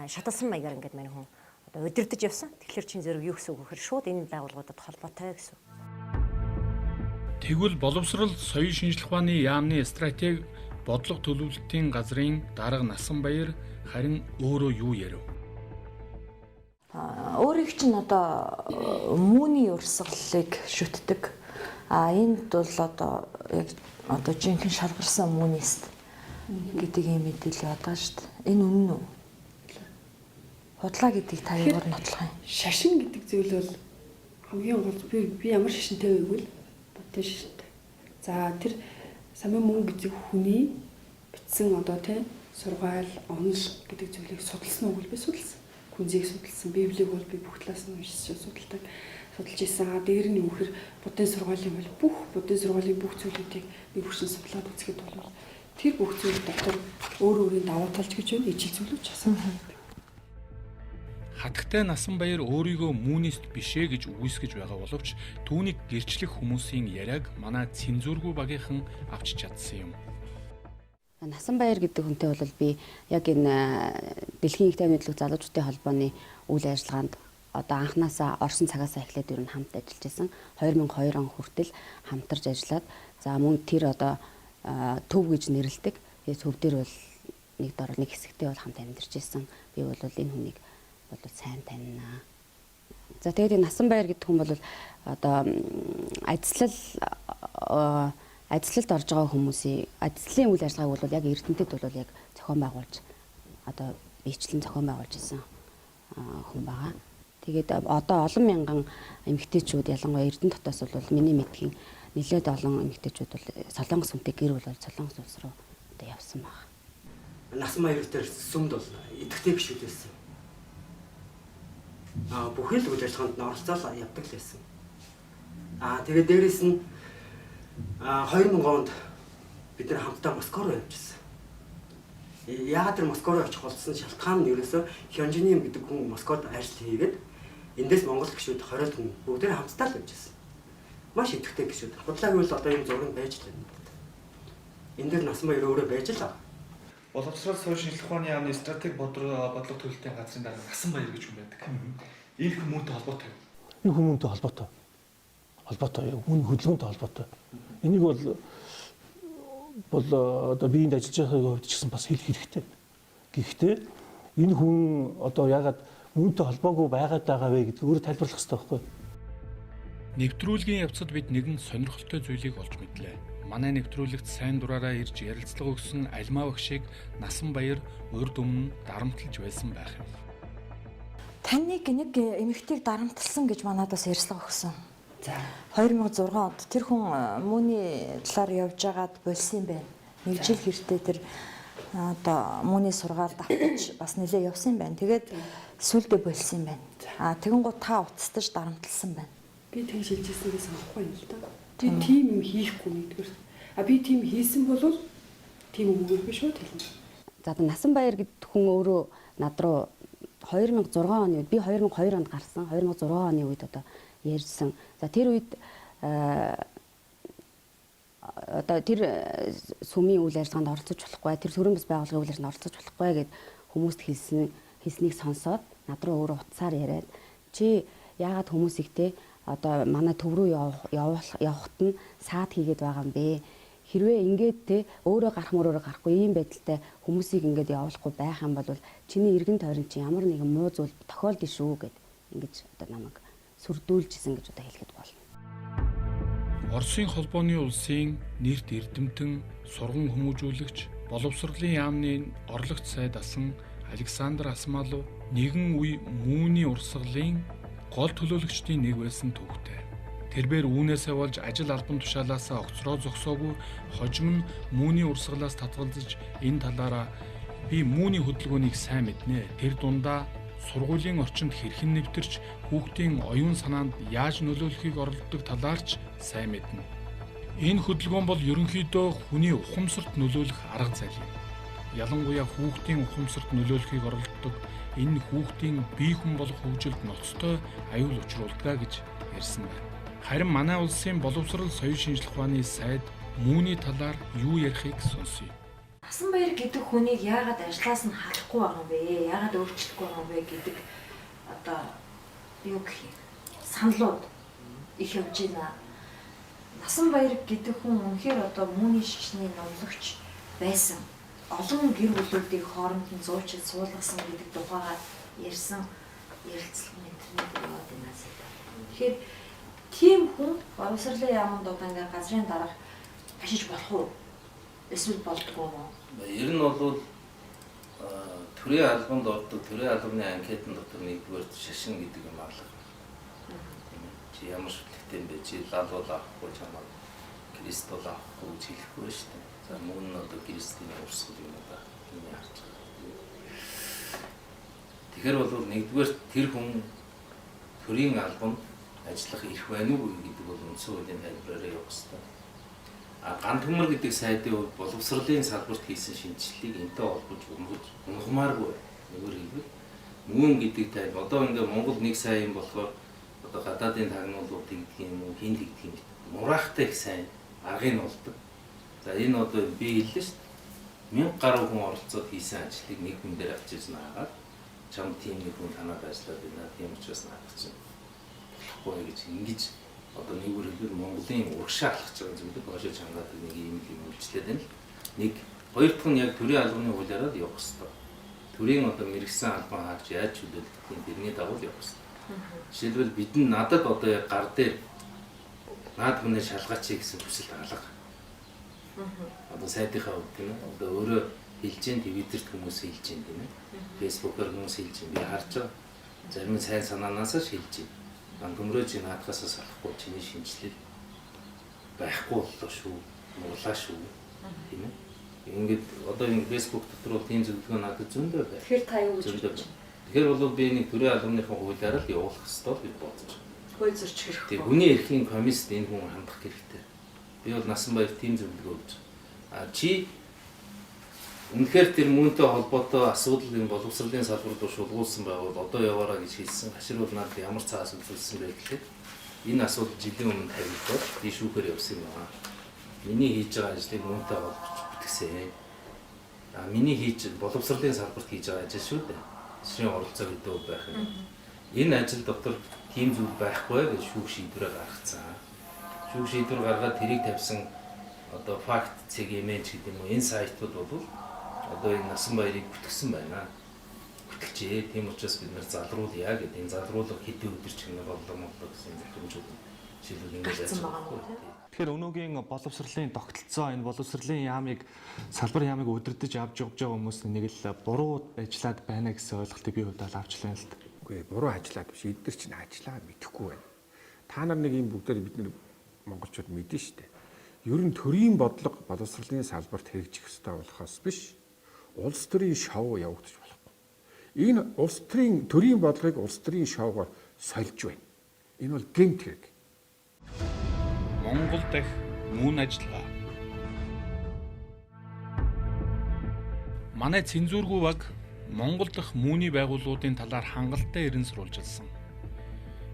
шаталсан маягаар ингээд мань хүн одоо удирдах явсан. Тэгэхээр чин зэрэг юу гэсэн үг гэхээр шууд энэ байгууллагуудад холбоотой гэсэн. Тэгвэл боловсрол соёлын шинжилх ухааны яамны стратеги бодлого төлөвлөлтийн газрын дарга Насанбаяр харин өөрөө юу ярив? Өөрийг чинь одоо мүүний урсгалыг шүтдэг. Энд бол одоо яг одоо жинхэнэ шалгарсан мүүнист гэдэг юм мэдээлэл одоо шүү дээ. Энэ үнэн үү? Худлаа гэдгийг та юугаар нотлох юм? Шашин гэдэг зүйл бол хамгийн гол би ямар шашинтай байвал бодтой шашинтай. За тэр самын мөн гэдэг хүний бичсэн одоо тийм сургаал, онол гэдэг зүйлийг судалсан уу? Би судалсан. Күнзийг судалсан. Библийг бол би бүх талаас нь уншиж судалж ирсэн. Дээр нь үхэр буддын сургаалын бол бүх буддын сургаалын бүх зүйлүүдийг би бүрсэн судлаад үзэхэд бол тэр бүх зүйл дотор өөр өөрийн давуу талч гэж байна. Ижил зүйлүүд часан. Хатагтай Насанбаяр өөрийгөө мүүнист бишээ гэж үгүйсгэж байгаа боловч түүнийг гэрчлэх хүмүүсийн яриаг манай цензургүй багийнхан авч чадсан юм. Насанбаяр гэдэг хүнтэй бол би яг энэ дэлхийн их тайвны төлөв залуучуудын холбооны үйл ажиллагаанд одоо анханасаа орсон цагаасаа эхлээд ер нь хамт ажиллаж байсан. 2002 он хүртэл хамтарч ажиллаад за мөн тэр одоо төв гэж нэрлэдэг. Тэгээ төв дээр бол нэг дор нэг хэсэгтээ бол хамт амьдарч байсан. Би бол энэ хүнийг бол сайн танина. За тэгээд энэ Насанбаяр гэдэг хүн бол одоо ажиллалд орж байгаа хүмүүсийн ажлын үйл ажиллагааг бол яг Эрдэнэтэд бол яг зохион байгуулж одоо биечлэн зохион байгуулж исэн хүн байгаа. Тэгээд одоо олон мянган эмэгтэйчүүд ялангуяа Эрдэнэ дотоос бол миний мэдхийн нэлээд олон эмэгтэйчүүд бол Солонгос хүнтэй гэр бүл болж Солонгос улс руу одоо явсан байгаа. Насанбаяр дээр сүмд бол идэвхтэй гişүүд байсан. Бүхэл үйл ажиллагаанд нь оролцоод явдаг л байсан. Тэгээд дээрээс нь 2000 онд бид нар хамтдаа Москва руу явжсэн. Яагаад тэр Москва руу очих болсон шалтгаан нь ерөөсөө Хёнжиним гэдэг хүн Москвад ажил хийгээд эндээс Монгол гişүүд 20 хүн бүгдээ хамтдаа л явжсэн. Маш идэвхтэй гişүүд. Худлаагийн бол одоо юм зураг байж л байна. Энд дээр Насанбаяр өөрөө байж л байгаа. Боловсрол соёлын шинжилх ухааны яамны стратеги бодлого төлөвлөлтийн газрын дарга Насанбаяр гэж хүн байдаг. Энэ хүмүүнтэй холбоотой юу? Энэ хүмүүнтэй холбоотой. Хүний хөдөлгөөнтэй холбоотой. Энийг бол одоо биеинд ажиллаж байгааг хувьд ч гэсэн бас хэлэх хэрэгтэй. Гэхдээ энэ хүн одоо ягаад үүнтэй холбоогүй байгаад байгаа вэ гэдгийг өөрөө тайлбарлах хэрэгтэй байхгүй юу? Нэвтрүүлгийн явцад бид нэгэн сонирхолтой зүйлийг олж мэдлээ. Манай нэвтрүүлэгт сайн дураараа ирж ярилцлага өгсөн Альмаа багшийг Насанбаяр урд өмнө дарамтлаж байсан байх юм. Таныг нэг эмэгтэйг дарамтлсан гэж манайдаас ярьцлага өгсөн. 2006 онд тэр хүн мүүний талаар явж байгаад болсон юм байна. Нэг жил хэртээ тэр одоо мүүний сургаал давтаж бас нэлээ явсан юм байна. Тэгээд сүлдээ болсон юм байна. Тэгэн гоо та уцтаж дарамтлсан байна. Би тэг шилжсэнээс авахгүй юм л да. Тийм юм хийхгүй нэгдүгээр. Би тийм хийсэн бол тийм үгээр би шууд хэлнэ. За Насанбаяр гэдэг хүн өөрөө над руу 2006 оны үед би 2002 онд гарсан. 2006 оны үед одоо ярьсан. За тэр үед одоо тэр сүмийн үйл ажиллагаанд оролцож болохгүй, тэр төрийн бас байгууллагын үйл ажиллагаанд оролцож болохгүй гэд хүмүүст хэлснийг сонсоод над руу өөрөө утсаар яриад чи яагаад хүмүүс ихтэй одоо манай төв рүү явахт нь саад хийгээд байгаа юм бэ? Хэрвээ ингээд те өөрөө гарах мөрөөрөө гарахгүй ийм байдалтай хүмүүсийг ингээд явуулахгүй байх юм бол чиний эргэн тойрон чи ямар нэгэн муу зүйл тохиолдно шүү гэд ингэж одоо намайг сүрдүүлжсэн гэж одоо хэлэхэд болно. Оросын холбооны улсын нэрт эрдэмтэн, сурган хүмүүжүүлэгч, боловсролын яамны орлогч сайд асан Александр Асмалов нэгэн үе мүүний урсгалын гол төлөөлөгчдийн нэг байсан төвхтэй. Тэрээр үүнээсээ болж ажил албан тушаалаасаа огцроо зогсоогүй хожим нь мүүний урсгалаас татгалзаж энэ талаараа би мүүний хөдөлгөөнийг сайн мэднэ. Тэр дундаа сургуулийн орчинд хэрхэн нэвтэрч хүүхдийн оюун санаанд яаж нөлөөлөхийг оролддог талаарч сайн мэднэ. Энэ хөдөлгөөн бол ерөнхийдөө хүний ухамсарт нөлөөлөх арга зал юм. Ялангуяа хүүхдийн ухамсарт нөлөөлөхийг оролддог энэ хүүхдийн бие хүн болох хөгжилд ноцтой аюул учруулдаг гэж ярьсан байна. Харин манай улсын боловсрол соёлын шинжилгээ ухааны сайд мүүний талаар юу ярихыг сонсъё. Насан баяр гэдэг хүнийг яагаад ажлаас нь халахгүй байгаа юм бэ? Яагаад өөрчлөхгүй байгаа юм бэ гэдэг одоо юу гэх юм? Саналууд их явж байна. Насан баяр гэдэг хүн үнэхээр одоо мүүний шашны номлогч байсан. Олон гэр бүлүүдийг хооронд нь зуучид суулгасан гэдэг тухайгаар ярьсан ярилцлага интернет яваад байна сайд. Тэгэхээр тийм хүн боловсролын яамд одоо ингээ газрын дарга ашиж болох уу? Эсвэл болдгоо юм уу? Ер нь бол төрийн албанд ордог төрийн албаны анкетын дотор нэгдүгээр шашин гэдэг юм аалга. Чи ямар шүтлэгтэй юм бэ? Чи лал бол авахгүй чамаа Крист бол авахгүй гэж хэлэхгүй шүү дээ. За мөн нь одоо Кристийн урсгал юм да. Энэ харж байгаа. Тэгэхээр бол нэгдүгээр тэр хүн төрийн албанд ажиллах эрх байна уу гэдэг бол үндсэн хуулийн тайлбараараа явах хэрэгтэй. Ганц төмөр гэдэг сайдын хувьд боловсролын салбарт хийсэн шинжилгээг энтэй холбож унахмааргүй. Нэгөр хэлбэл мүүн гэдэг тал одоо ингээ Монгол 1 сая юм болохоор одоо гадаадын тагнуулууд гэдэг юм уу хин гэдэг юм мураахтай их сайн аргыг нь болдог. За энэ одоо би хэллээ шүү дээ. 1000 гаруй хүн оролцоод хийсэн ажлыг нэг хүн дээр авчиж наагаад чам тийм нэг хүн танаад ажиллаад байна. Тийм учраас наадах чинь болохгүй гэж ингэж одоо нэгүр хэлбэл Монголын урагшаа алхаж байгаа зүйлийг хойшоо чангаадаг нэг юм үйлчлээд байна л. Нэг хоёр дахь нь яг төрийн албаны хуулиараа л явах хэрэгтэй. Төрийн одоо мэрэгсэн албан хаагч яаж чөлөөлдгийг тэрний дагуу л явах хэрэгтэй. Жишээлбэл бидний надад одоо яг гар дээр наад хүнээ шалгаач гэсэн хүсэлт алга. Одоо сайдынхаа хувьд тийм ээ. Одоо өөрөө хэлж гин Твиттерт хүмүүс хэлж гин тийм ээ. Фэйсбүүкээр хүмүүс хэлж гин. Би харж байгаа. Зарим нь сайн санаанаасаа шилж гин. Төмрөөж наадхаасаа салахгүй чиний шинжилэл байхгүй боллоо шүү. Мурлаа шүү. Тийм ээ. Ингээд одоо ингэ фэйсбүүк дотор бол тийм зөвлөгөө надад зөндөө байна. Тэгэхээр та юу гэж бодож байна? Тэгэхээр бол би нэг төрийн албаныхаа хуулиараа л явуулах ёстой гэж бодож байна. Хууль зөрчих хэрэгтэй. Тийм хүний эрхийн комиссд энэ хүн хандах хэрэгтэй. Би бол насан баяр тийм зөвлөгөө өгч байна. Чи үнэхээр тэр мөнтэй холбоотой асуудал энэ боловсролын салбарт шулгуулсан байгуул одоо яваараа гэж хэлсэн. Хашир бол надад ямар цаас үзүүлсэн бэ гэхлээр энэ асуудал жилийн өмнө тавигдаад би шүүхээр явсан юм аа. Миний хийж байгаа ажлыг мөнтэй холбож бүтгсэн. Миний хийж боловсролын салбарт хийж байгаа ажил шүү дээ. Ширийн оролцоо гэдэг байх юм. Энэ ажил дотор тийм зүйл байхгүй гэж шүүх шийдвэрээ гаргацсан. Шүүх шийдвэр гаргаад тэрийг тавьсан одоо факт CGM-ч гэдэг юм уу энэ сайтууд бол одоо энэ насан баярыг бүтгсэн байна. Бүтгэлжээ. Тийм учраас бид нэр залруулъя гэдэг. Энэ залруулга хэдэн өдөр ч юм боллоо гэсэн зөвхөмжүүд шийдвэр ингэж ажилласан. Тэгэхээр өнөөгийн боловсролын тогтолцоо энэ боловсролын яамыг салбар яамыг удирдах авч явж байгаа хүмүүс нэг л буруу ажиллаад байна гэсэн ойлголтыг би хувьдаа авчлаа л да. Үгүй буруу ажиллаад биш. Эдгээр чинь ажиллаа мэдэхгүй байна. Та нар нэг юм бүгдээр бид нар монголчууд мэдэн штэ. Ер нь төрийн бодлого боловсролын салбарт хэрэгжих ёстой болохоос биш. Улс төрийн шоу явагдаж болохгүй. Энэ улс төрийн бодлогыг улс төрийн шоугаар сольж байна. Энэ бол гэмт хэрэг. Монгол дахь мүүн ажиллагаа. Манай цензургүй баг Монгол дахь мүүний байгууллагуудын талаар хангалттай эрен сурвалжилсан.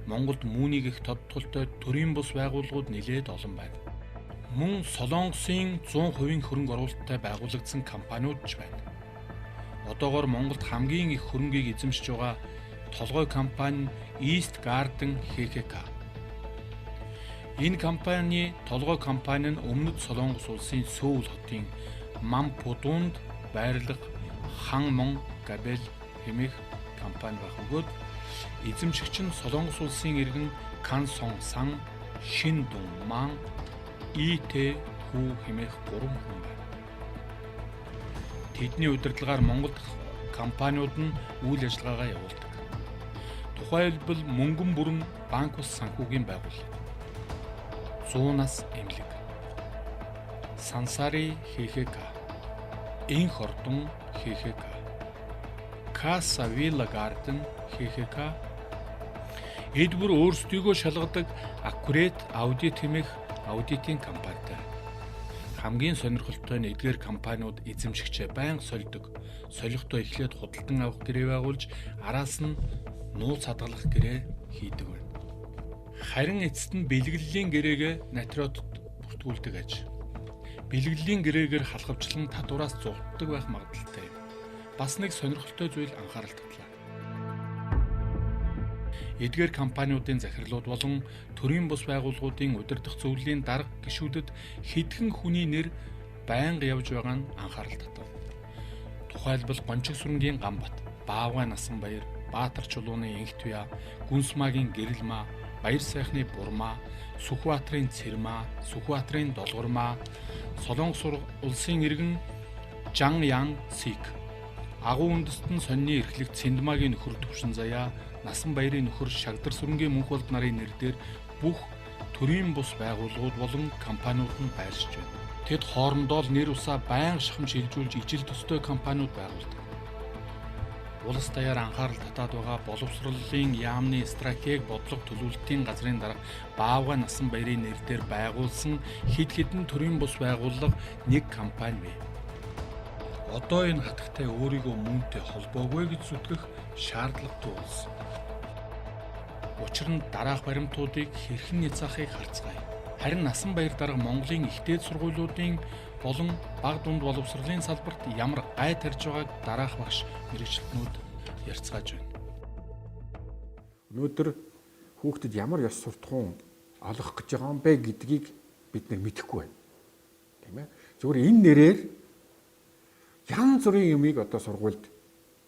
Монголд мүүнийг их тодтолтой төрийн бус байгууллагууд нэлээд олон байна. Мөн Солонгосын 100% хөрөнгө оруулалттай байгуулагдсан компаниуд ч байна. Одоогоор Монголд хамгийн их хөрөнгийг эзэмшиж байгаа толгой компани East Garden HKK. Энэ компани толгой компани нь өмнөд Солонгос улсын Сөүл хотын Мампудунд байрлах Хан Мон Габел хэмээх компани байх бөгөөд эзэмшигч нь Солонгос улсын иргэн Кан Сон Сан, Шин Дун Ман, ИТ Хүү хэмээх 3 хүн байна. Тэдний удирдлагаар Монгол компаниуд нь үйл ажиллагаагаа явуулдаг. Тухайлбал мөнгөн бүрэн банк ус санхүүгийн байгууллага, 100-аас эмнэлэг, Сансари HKK, Энх ордон HKK, Casa Villa Garden ХХК эдгээр өөрсдийгөө шалгадаг Accurate Audit хэмээх аудитын компанитай. Хамгийн сонирхолтой нь эдгээр компаниуд эзэмшигчээ байнга сольдог. Солихдоо эхлээд худалдан авах гэрээ байгуулж араас нь нууц хадгалах гэрээ хийдэг байна. Харин эцэст нь бэлгэллийн гэрээгээ натриотод бүртгүүлдэг аж. Бэлгэллийн гэрээгээр халахвчлан татвараас зугтдаг байх магадaltaй юм. Бас нэг сонирхолтой зүйл анхаарал татлаа. Эдгээр компаниудын захирлууд болон төрийн бус байгууллагуудын удирдах зөвлөлийн дарга гишүүдэд хэдхэн хүний нэр байнга явж байгаа нь анхаарал татав. Тухайлбал Гончиг сүрэнгийн Гамбат, Баавгай Насанбаяр, Баатар чулууны Инхтвя, Гүнсмаагийн Гэрэлмаа, Баяр сайхны Бурмаа, Сүхбаатарын Цэрмаа, Сүхбаатарын Долгормаа, Солонгос улсын иргэн Жан Ян Сик, агуу үндэстэн сонины эрхлэгт Цэндмаагийн нөхөр Төвшин Заяа, Насан баярын нөхөр Шагдар сүрэнгийн мөнх болд нарын нэрээр бүх төрийн бус байгууллагууд болон компаниуд нь байршиж байна. Тэд хоорондоо л нэр усаа байнга шахамж шилжүүлж ижил төстэй компаниуд байгуулдаг. Улс даяар анхаарал татаад байгаа боловсролын яамны стратеги бодлого төлөвлөлтийн газрын дарга Баавгай Насан баярын нэрээр байгуулсан хэд хэдэн төрийн бус байгууллага нэг компани бий. Одоо энэ хатагтай өөрийгөө мөнтэй холбоогүй гэж зүтгэх шаардлагатай улс. Учир нь дараах баримтуудыг хэрхэн няцаахыг харцгаая. Харин Насан баяр дарга Монголын ихтэй сургуулиудын болон бага дунд боловсролын салбарт ямар гай тарьж байгааг дараах багш мэрэгчлэнүүд ярьцгааж байна. Өнөөдөр хүүхдэд ямар ёс суртахуун олгох гэж байгаа юм бэ гэдгийг бид нар мэдэхгүй байна. Тийм ээ. Зүгээр энэ нэрээр янз бүрийн юмыг одоо сургуульд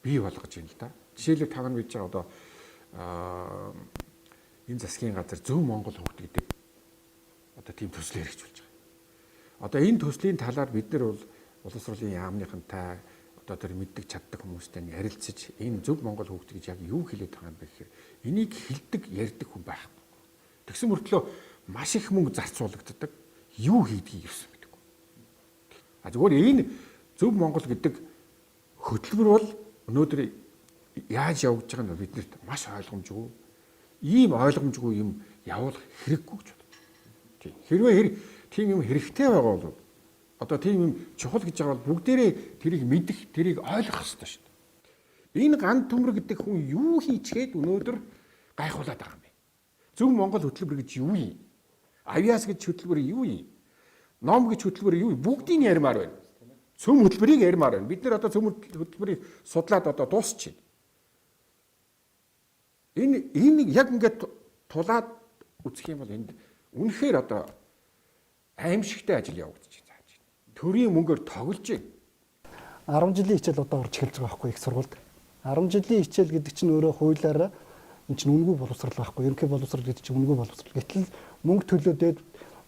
бий болгож байна л да. Жишээлбэл та нар мэдж байгаа одоо энэ засгийн газар Зөв Монгол хөгт гэдэг одоо тийм төслөөр хэрэгжүүлж байгаа. Одоо энэ төслийн талаар бид нар бол боловсролын яамныхантай одоо тэр мэддэг чаддаг хүмүүстэй ярилцаж энэ Зөв Монгол хөгт гэж яг юу хэлээд байгаа юм бэ гэхээр энийг хэлдэг ярьдаг хүн байхгүй. Тэгсэн мөртлөө маш их мөнгө зарцуулагддаг юу хийдгийг ирсэн мэдгүй. А зүгээр энэ Зөв Монгол гэдэг хөтөлбөр бол өнөөдөр яаж явж байгааг нь биднэрт маш ойлгомжгүй. Ийм ойлгомжгүй юм явуулах хэрэггүй гэж боддог. Тийм. Хэрвээ тийм юм хэрэгтэй байгаа бол одоо тийм юм чухал гэж байгаа бол бүгдээрээ тэрийг мэдэх, тэрийг ойлгох хэрэгтэй шүү дээ. Энэ ган төмөр гэдэг хүн юу хийчгээд өнөөдөр гайхуулаад байгаа юм бэ? Зөв Монгол хөтөлбөр гэж юу юм? Авиас гэж хөтөлбөр юу юм? Ном гэж хөтөлбөр юу юм? Бүгдийг ярмаар байна. Цөм хөтөлбөрийг ярмаар байна. Бид нэр одоо цөм хөтөлбөрийг судлаад одоо дуусчихъя. Энэ яг ингээд тулаад үзэх юм бол энд үнэхээр одоо аимшигтай ажил явагдаж байна. Төрийн мөнгөөр тоглож байна. 10 жилийн хичээл одоо орж эхэлж байгаа байхгүй их сургуульд. 10 жилийн хичээл гэдэг чинь өөрөө хуулиараа энэ чинь үнэгүй боловсрал байхгүй. Ерөнхий боловсрал гэдэг чинь үнэгүй боловсрал. Гэтэл мөнгө төлөөд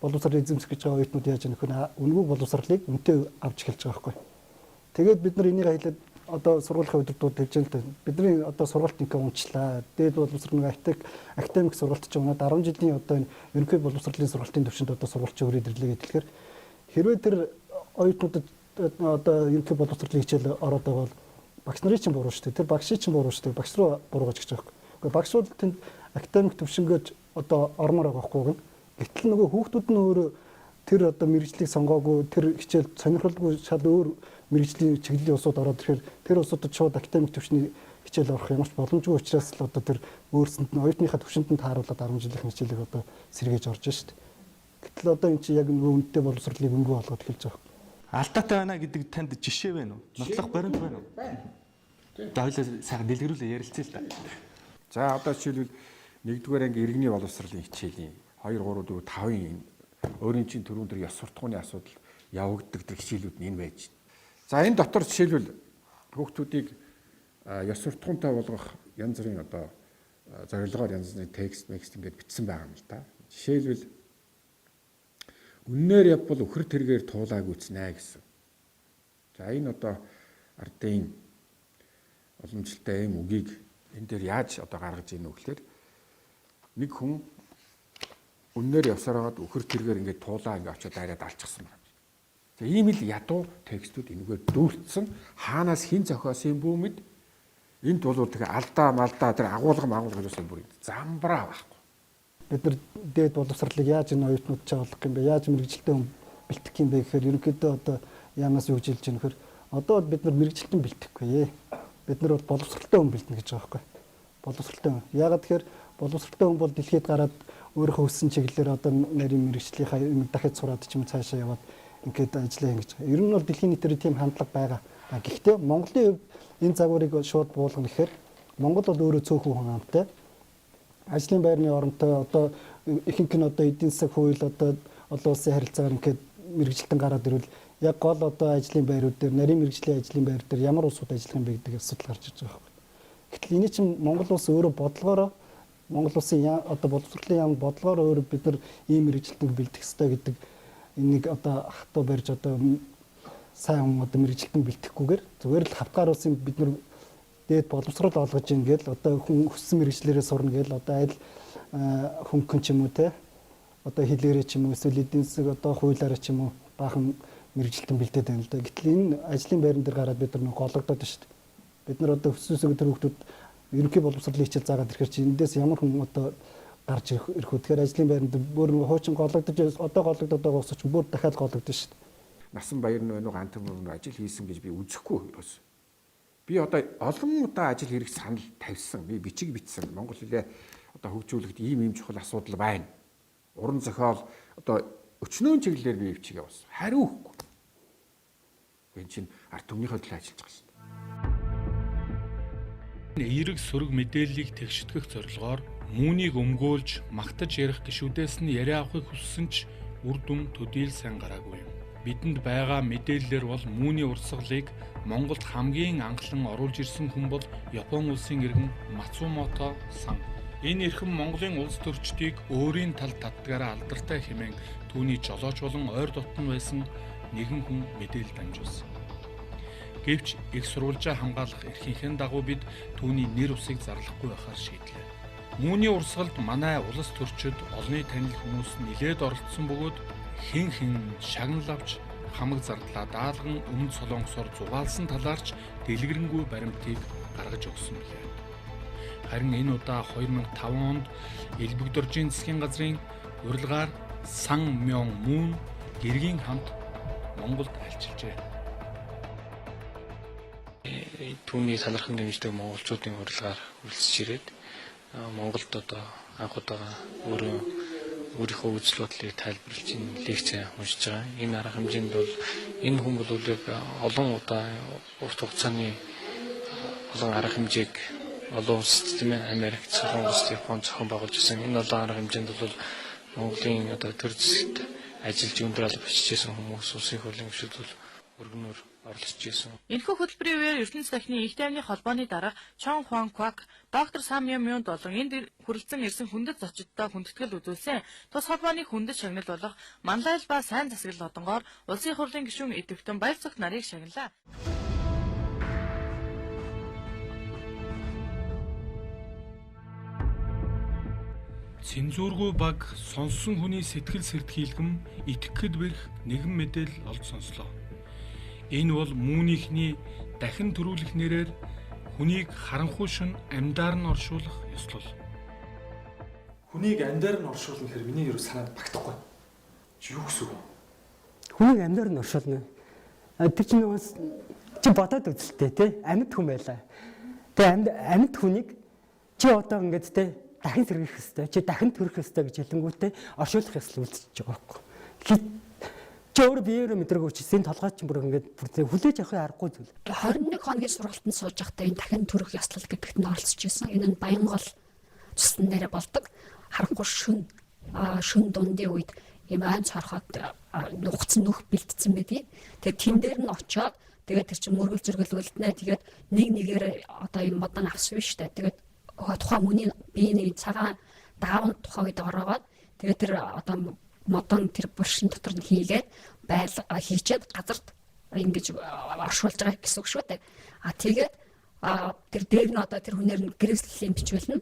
боловсрал эзэмсэх гэж байгаа оюутнууд яаж яах вэ? Үнэгүй боловсралыг үнэтэй авч эхэлж байгаа байхгүй. Тэгээд бид нар энийг хэлээд одоо сургуулийн удирдууд хэлж байгаа л бидний одоо сургуультынхаа унчлаа. Дээд боловсрол нэг академик сургалт ч унаад 10 жилийн одоо энэ ерөнхий боловсролын сургалтын төвшөнд одоо сурвалжлага өрөөд ирлээ гэхээр хэрвээ тэр оюутнуудад одоо ерөнхий боловсролын хичээл ороод байгаа бол багш нарын чинь буруу шүү дээ. Тэр багшийн чинь буруу шүү дээ. Багш руу буруугаж гэж байгаа юм. Гэхдээ багшууд тэнд академик төвшөнгөж одоо ормоор байгаа байхгүй. Гэтэл нөгөө хүүхдүүд нь өөрөө тэр одоо мэрэгжлийг сонгоогүй тэр хичээл сонирхолгүй шал өөр мэрэгжлийн чиглэлийн улсууд ороод ирэхээр тэр улсуудад шууд академик төвшний хичээл орох ямар ч боломжгүй учраас л одоо тэр өөрсөнд нь оюутныхаа төвшөнд нь тааруулаад 10 жилийн хичээлийг одоо сэргээж орж шít. Гэтэл одоо эн чинь яг нөгөө үнэтэй боловсролыг өнгө болгоод эхэлж байгаа. Алдаатай байна гэдэг танд жишээ байна уу? Нотлох баримт байна уу? Байна. Даавал сайхан дэлгэрүүлээ ярилцъя л да. За одоо жишээлбэл 1-р анги иргэний боловсролын хичээлийн 2 3 4 5-ын өөрийн чинь түрүүн дээр ёс суртахууны асуудал явагддаг хичээлүүд нь энэ байж байна. За энэ дотор жишээлбэл хүүхдүүдийг ёс суртахуунтай болгох янз бүрийн одоо зорилгоор янз бүрийн текст ингээд бичсэн байгаа юм л да. Жишээлбэл үннээр явбал өхөр тэргээр туулааг үзнэ гэсэн. За энэ одоо ардын уламжлалтай юм үгийг энэ дээр яаж одоо гаргаж ийн вэ гэхээр нэг хүн үннээр явсараад өхөр тэргээр ингээд туулаа ингээд очиод дайраад алчихсан байна. За ийм л ядуу текстүүд энэгээр дүүрсэн хаанаас хэн зохиосон юм бүү мэд Энд бол тэгээ алдаа малдаа тэр агуулга мангуулгаас бүр замбраа байхгүй. Бид нар дээд боловсролыг яаж энэ оюутнууд ч олох юм бэ? Яаж мэрэгжилтэй бэлтгэх юм бэ гэхээр ерөнхийдөө одоо яамаас юу гэж хэлж байгаа нөхөр одоо бид нар мэрэгжилтэн бэлтгэхгүй. Бид нар бол боловсролтой хүн бэлтэнэ гэж байгаа байхгүй. Боловсролтой хүн. Яагаад тэгэхээр боловсролтой хүн бол дэлхийд гараад өөрийнхөө өссөн чиглэлээр одоо нарийн мэрэгчлийнхаа дахиад сураад ч юм цаашаа яваад ингээд ажиллаа ингэж байгаа. Ер нь бол дэлхийн нийтээр тийм хандлага байгаа. Гэхдээ Монголын хувьд энэ загварыг шууд буулгах гэхээр Монгол бол өөрөө цөөхөн хүн амтай. Ажлын байрны оронтой одоо ихэнх нь одоо эдийн засаг хууль одоо олон улсын харилцаагаар ингээд мэрэгжилтэн гараад ирвэл яг гол одоо ажлын байрууд дээр нарийн мэрэгжлийн ажлын байр дээр ямар улсууд ажиллах юм бэ гэдэг асуудал гарч ирж байгаа юм. Гэтэл энэ чинь Монгол улс өөрөө бодлогоороо Монгол улсын одоо боловсролын яам бодлогоор өөрөө бид нар ийм мэрэгжилтийг бэлтгэх ёстой гэдэг энийг одоо хатуу барьж одоо сайн одоо мэрэгжилтийг бэлтгэхгүйгээр зүгээр л хавтгаар улсын бид нар дээд боловсрол олгож ийн гэл одоо хүн өссөн мэрэгчлэрээ сурна гэл одоо айл хөнгөн ч юм уу те одоо хэлээрээ ч юм уу эсвэл эдийн засаг одоо хуулиараа ч юм уу баахан мэрэгжилтэн бэлдээд байна л да. Гэтэл энэ ажлын байран дээр гараад бид нар нэг гологдоод байна шүү дээ. Бид нар одоо өссөн тэр хүүхдүүд ерөнхий боловсролын хичээл заагаад ирэхээр чи эндээс ямар хүн одоо гарч ирэх үү. Тэгэхээр ажлын байранд бүр хуучин гологдож одоо гологдоод байгаа ус ч бүр дахиад гологдсон шүү дээ. Насан баяр нь өнөө гант мөрөнд ажил хийсэн гэж би үзэхгүй юус. Би одоо олон удаа ажил хэрэг санал тавьсан. Би бичиг бичсэн. Монгол хэлээ одоо хөгжүүлэхэд ийм чухал асуудал байна. Уран зохиол одоо өчнөөн чиглэлээр би бичиг явуулсан. Хариу өгөхгүй. Энэ чинь ард түмнийхээ төлөө ажиллаж байгаа шүү дээ. Эерэг сөрөг мэдээллийг тэгштгэх зорилгоор мүүнийг өмгөөлж магтаж ярих гишүүдээс нь яриа авахыг хүссэн ч үр дүн төдийл сайн гараагүй юм. Бидэнд байгаа мэдээллээр бол мүүний урсгалыг Монголд хамгийн анхлан оруулж ирсэн хүн бол Япон улсын иргэн Мацумото сан. Энэ эрхэм Монголын улс төрчдийг өөрийн тал татдгаараа алдартай хэмээн түүний жолооч болон ойр дотн байсан нэгэн хүн мэдээлэл дамжуулсан. Гэвч их сурвалжаа хамгаалах эрхийнхээ дагуу бид түүний нэр усыг зарлахгүй байхаар шийдлээ. Мүүний урсгалд манай улс төрчид олонний танил хүмүүс нилээд оролцсон бөгөөд хэн шагнал авч хамаг зардлаа даалган өмнө солонгосоор зугаалсан талаарч дэлгэрэнгүй баримтыг гаргаж өгсөн билээ. Харин энэ удаа 2005 онд Элбэгдоржийн засгийн газрын урилгаар сан мүүн гэргийн хамт Монголд альчилжээ. Түүний талархам дэмждэг монголчуудын урилгаар үлсэж ирээд Монголд одоо анх удаага өөрийнхөө үзэл бодлыг тайлбарлаж лекц уншиж байгаа. Энэ арга хэмжээнд бол энэ хүн бол олон удаа урт хугацааны олон арга хэмжээг олон улсад Америк, Солонгос, Япон зохион байгуулж ирсэн. Энэ олон арга хэмжээнд бол Монголын одоо төр зэсэгт ажиллаж өндөр алба бичижсэн хүмүүс улсын хурлын гишүүд бол өргөнөөр оролцож ирсэн. Энэхүү хөтөлбөрийн үеэр ертөнцийн дахны их тайвны холбооны дарга Чон Хуан Квак, доктор Сам Мүүн болон энд хүрэлцэн ирсэн хүндэт зочдтой хүндэтгэл үзүүлсэн. Тус холбооны хүндэт шагнал болох манлайл ба сайн засаглал одонгоор улсын хурлын гишүүн идэвхтэн баяр цогт нарыг шагналаа. Цензургүй баг сонссон хүний сэтгэл сэртхийлгэм итгэхэд бэрх нэгэн мэдээлэл олж сонслоо. Энэ бол мүүнийхний дахин төрүүлэх нэрээр хүнийг харанхуй шин амьдаар нь оршуулах ёслол. Хүнийг амьдаар нь оршуулна гэхээр миний юу санаад багтахгүй. Юу гэсэн үг вэ? Хүнийг амьдаар нь оршуулна. Тэр чинь чи бодоод үзэлтэй тий амьд хүн байлаа. Тэгээ амьд хүнийг чи одоо ингэж тий дахин сэргийх хэвээр чи дахин төрөх хэвээр гэж хэлэнгүүтээ оршуулах ёслол үлдчихэж байгаа байхгүй. Чи өөр биеэрээ мэдрэг үчсэн толгой чинь бүр ингээд бүр хүлээж авахын аргагүй зүйл. 21 хоногийн сургалтанд сууж байхдаа энэ дахин төрөх ёслол гэдэгт нь оролцож ирсэн. Энэ нь Баянгол цусны нэрэ болдог. Харанхуй шүн дундын үед ийм айц хорхоод нухацсан нүх бэлдсэн байдгийг. Тэгээд тэн дээр нь очиод тэгээд тэр чинь мөргөл зөргөл үлднэ. Тэгээд нэг нэгээр одоо ийм модон авсан биш үү. Тэгээд тухайн хүний биений цагаан даавн тухайд ороод тэгээд тэр одоо модон тэр булшин дотор нь хийгээд хийчээд газарт ингэж оршуулж байгаа гэсэн үг шүү дээ. Тэгээд тэр дээр нь одоо тэр хүнээр нь гэрээслийн бичүүлнэ.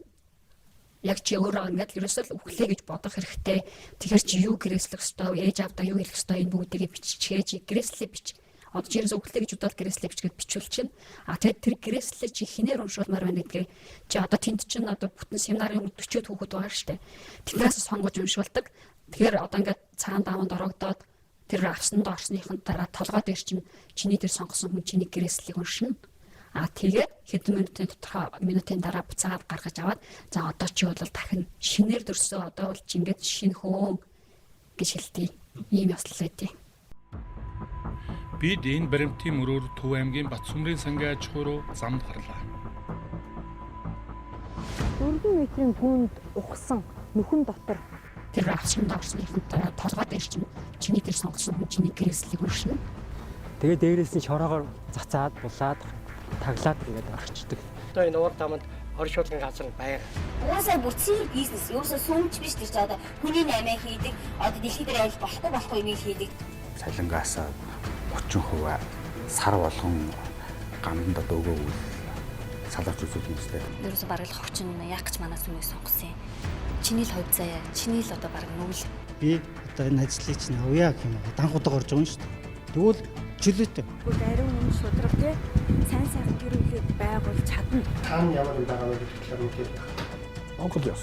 Яг чи өөрөө ингээд ерөөсөө өглөө гэж бодох хэрэгтэй. Тэгэхээр чи юу гэрээслэх ёстой, ээж авдаа юу хэлэх ёстой энэ бүгдийг биччихээ чи гэрээслээ бич. одоо чи зөвхөлтэй гэж бодоод гэрээслээ бичгээд бичүүл чинь. Тэгээд тэр гэрээслээ чи хинээр уншуулмаар байна гэдгийг чи одоо тэнд чинь одоо бүтэн семинарын 40 хүүхэд байгаа штэ. Тэндээс сонгож уншуулдаг. Тэгэхээр одоо ингээд цагаан даванд орогдоод тэр авсанд орсныхын дараа толгой дээр чинь чиний дээр сонгосон хүн чиний гэрээслийг уншина. Тэгээд хэдэн минутын дараа буцаагаад гаргаж аваад за одоо чи бол дахин шинээр дөрсөө одоо бол чи ингээд шинэ хөөн гэж хэлтий. Ийм ёслол байдیں۔ Бид энэ баримтын мөрөөр Төв аймгийн Батсүмрийн сангийн аж ахуй руу замд гарлаа. 4 метрийн гүнд ухсан нүхэн дотор тэр авсанд орсныхын дараа толгой дээр чинь чиний дээр сонгосон хүн чиний гэрээслийг уншина. Тэгээ дээрээс нь шороогоор цацаад булаад таглаад ингээд орчдөг. Одоо энэ уур дамд оршуулгын газар байр. Угаасаа бүтцийн бизнес юусаа сүмж биш тэр чинь одоо хүний наймаа хийдэг, одоо дэлхийд дээр айл болохгүй юм хийдэг. Цалингаас 30% сар болгон гамданд одоо өгөөгүй салгаж үзүүлэх юм тест. Ерөөсө бараг л ховчин яг ч манаас өмнө сонгосон юм. Чиний л хувь заяа, чиний л одоо бараг нүгэл. Би одоо энэ ажлыг чинь авъя гэх юм. Дангуудаа орж байгаа юм шүү дээ. Тэгвэл чөлөөтэй. Ариун юм шудраг те сайн сайхан гэр бүлийг байгуул чадна. Та ямар юм байгаа вэ гэхээр мэдээ. Монгол ёс.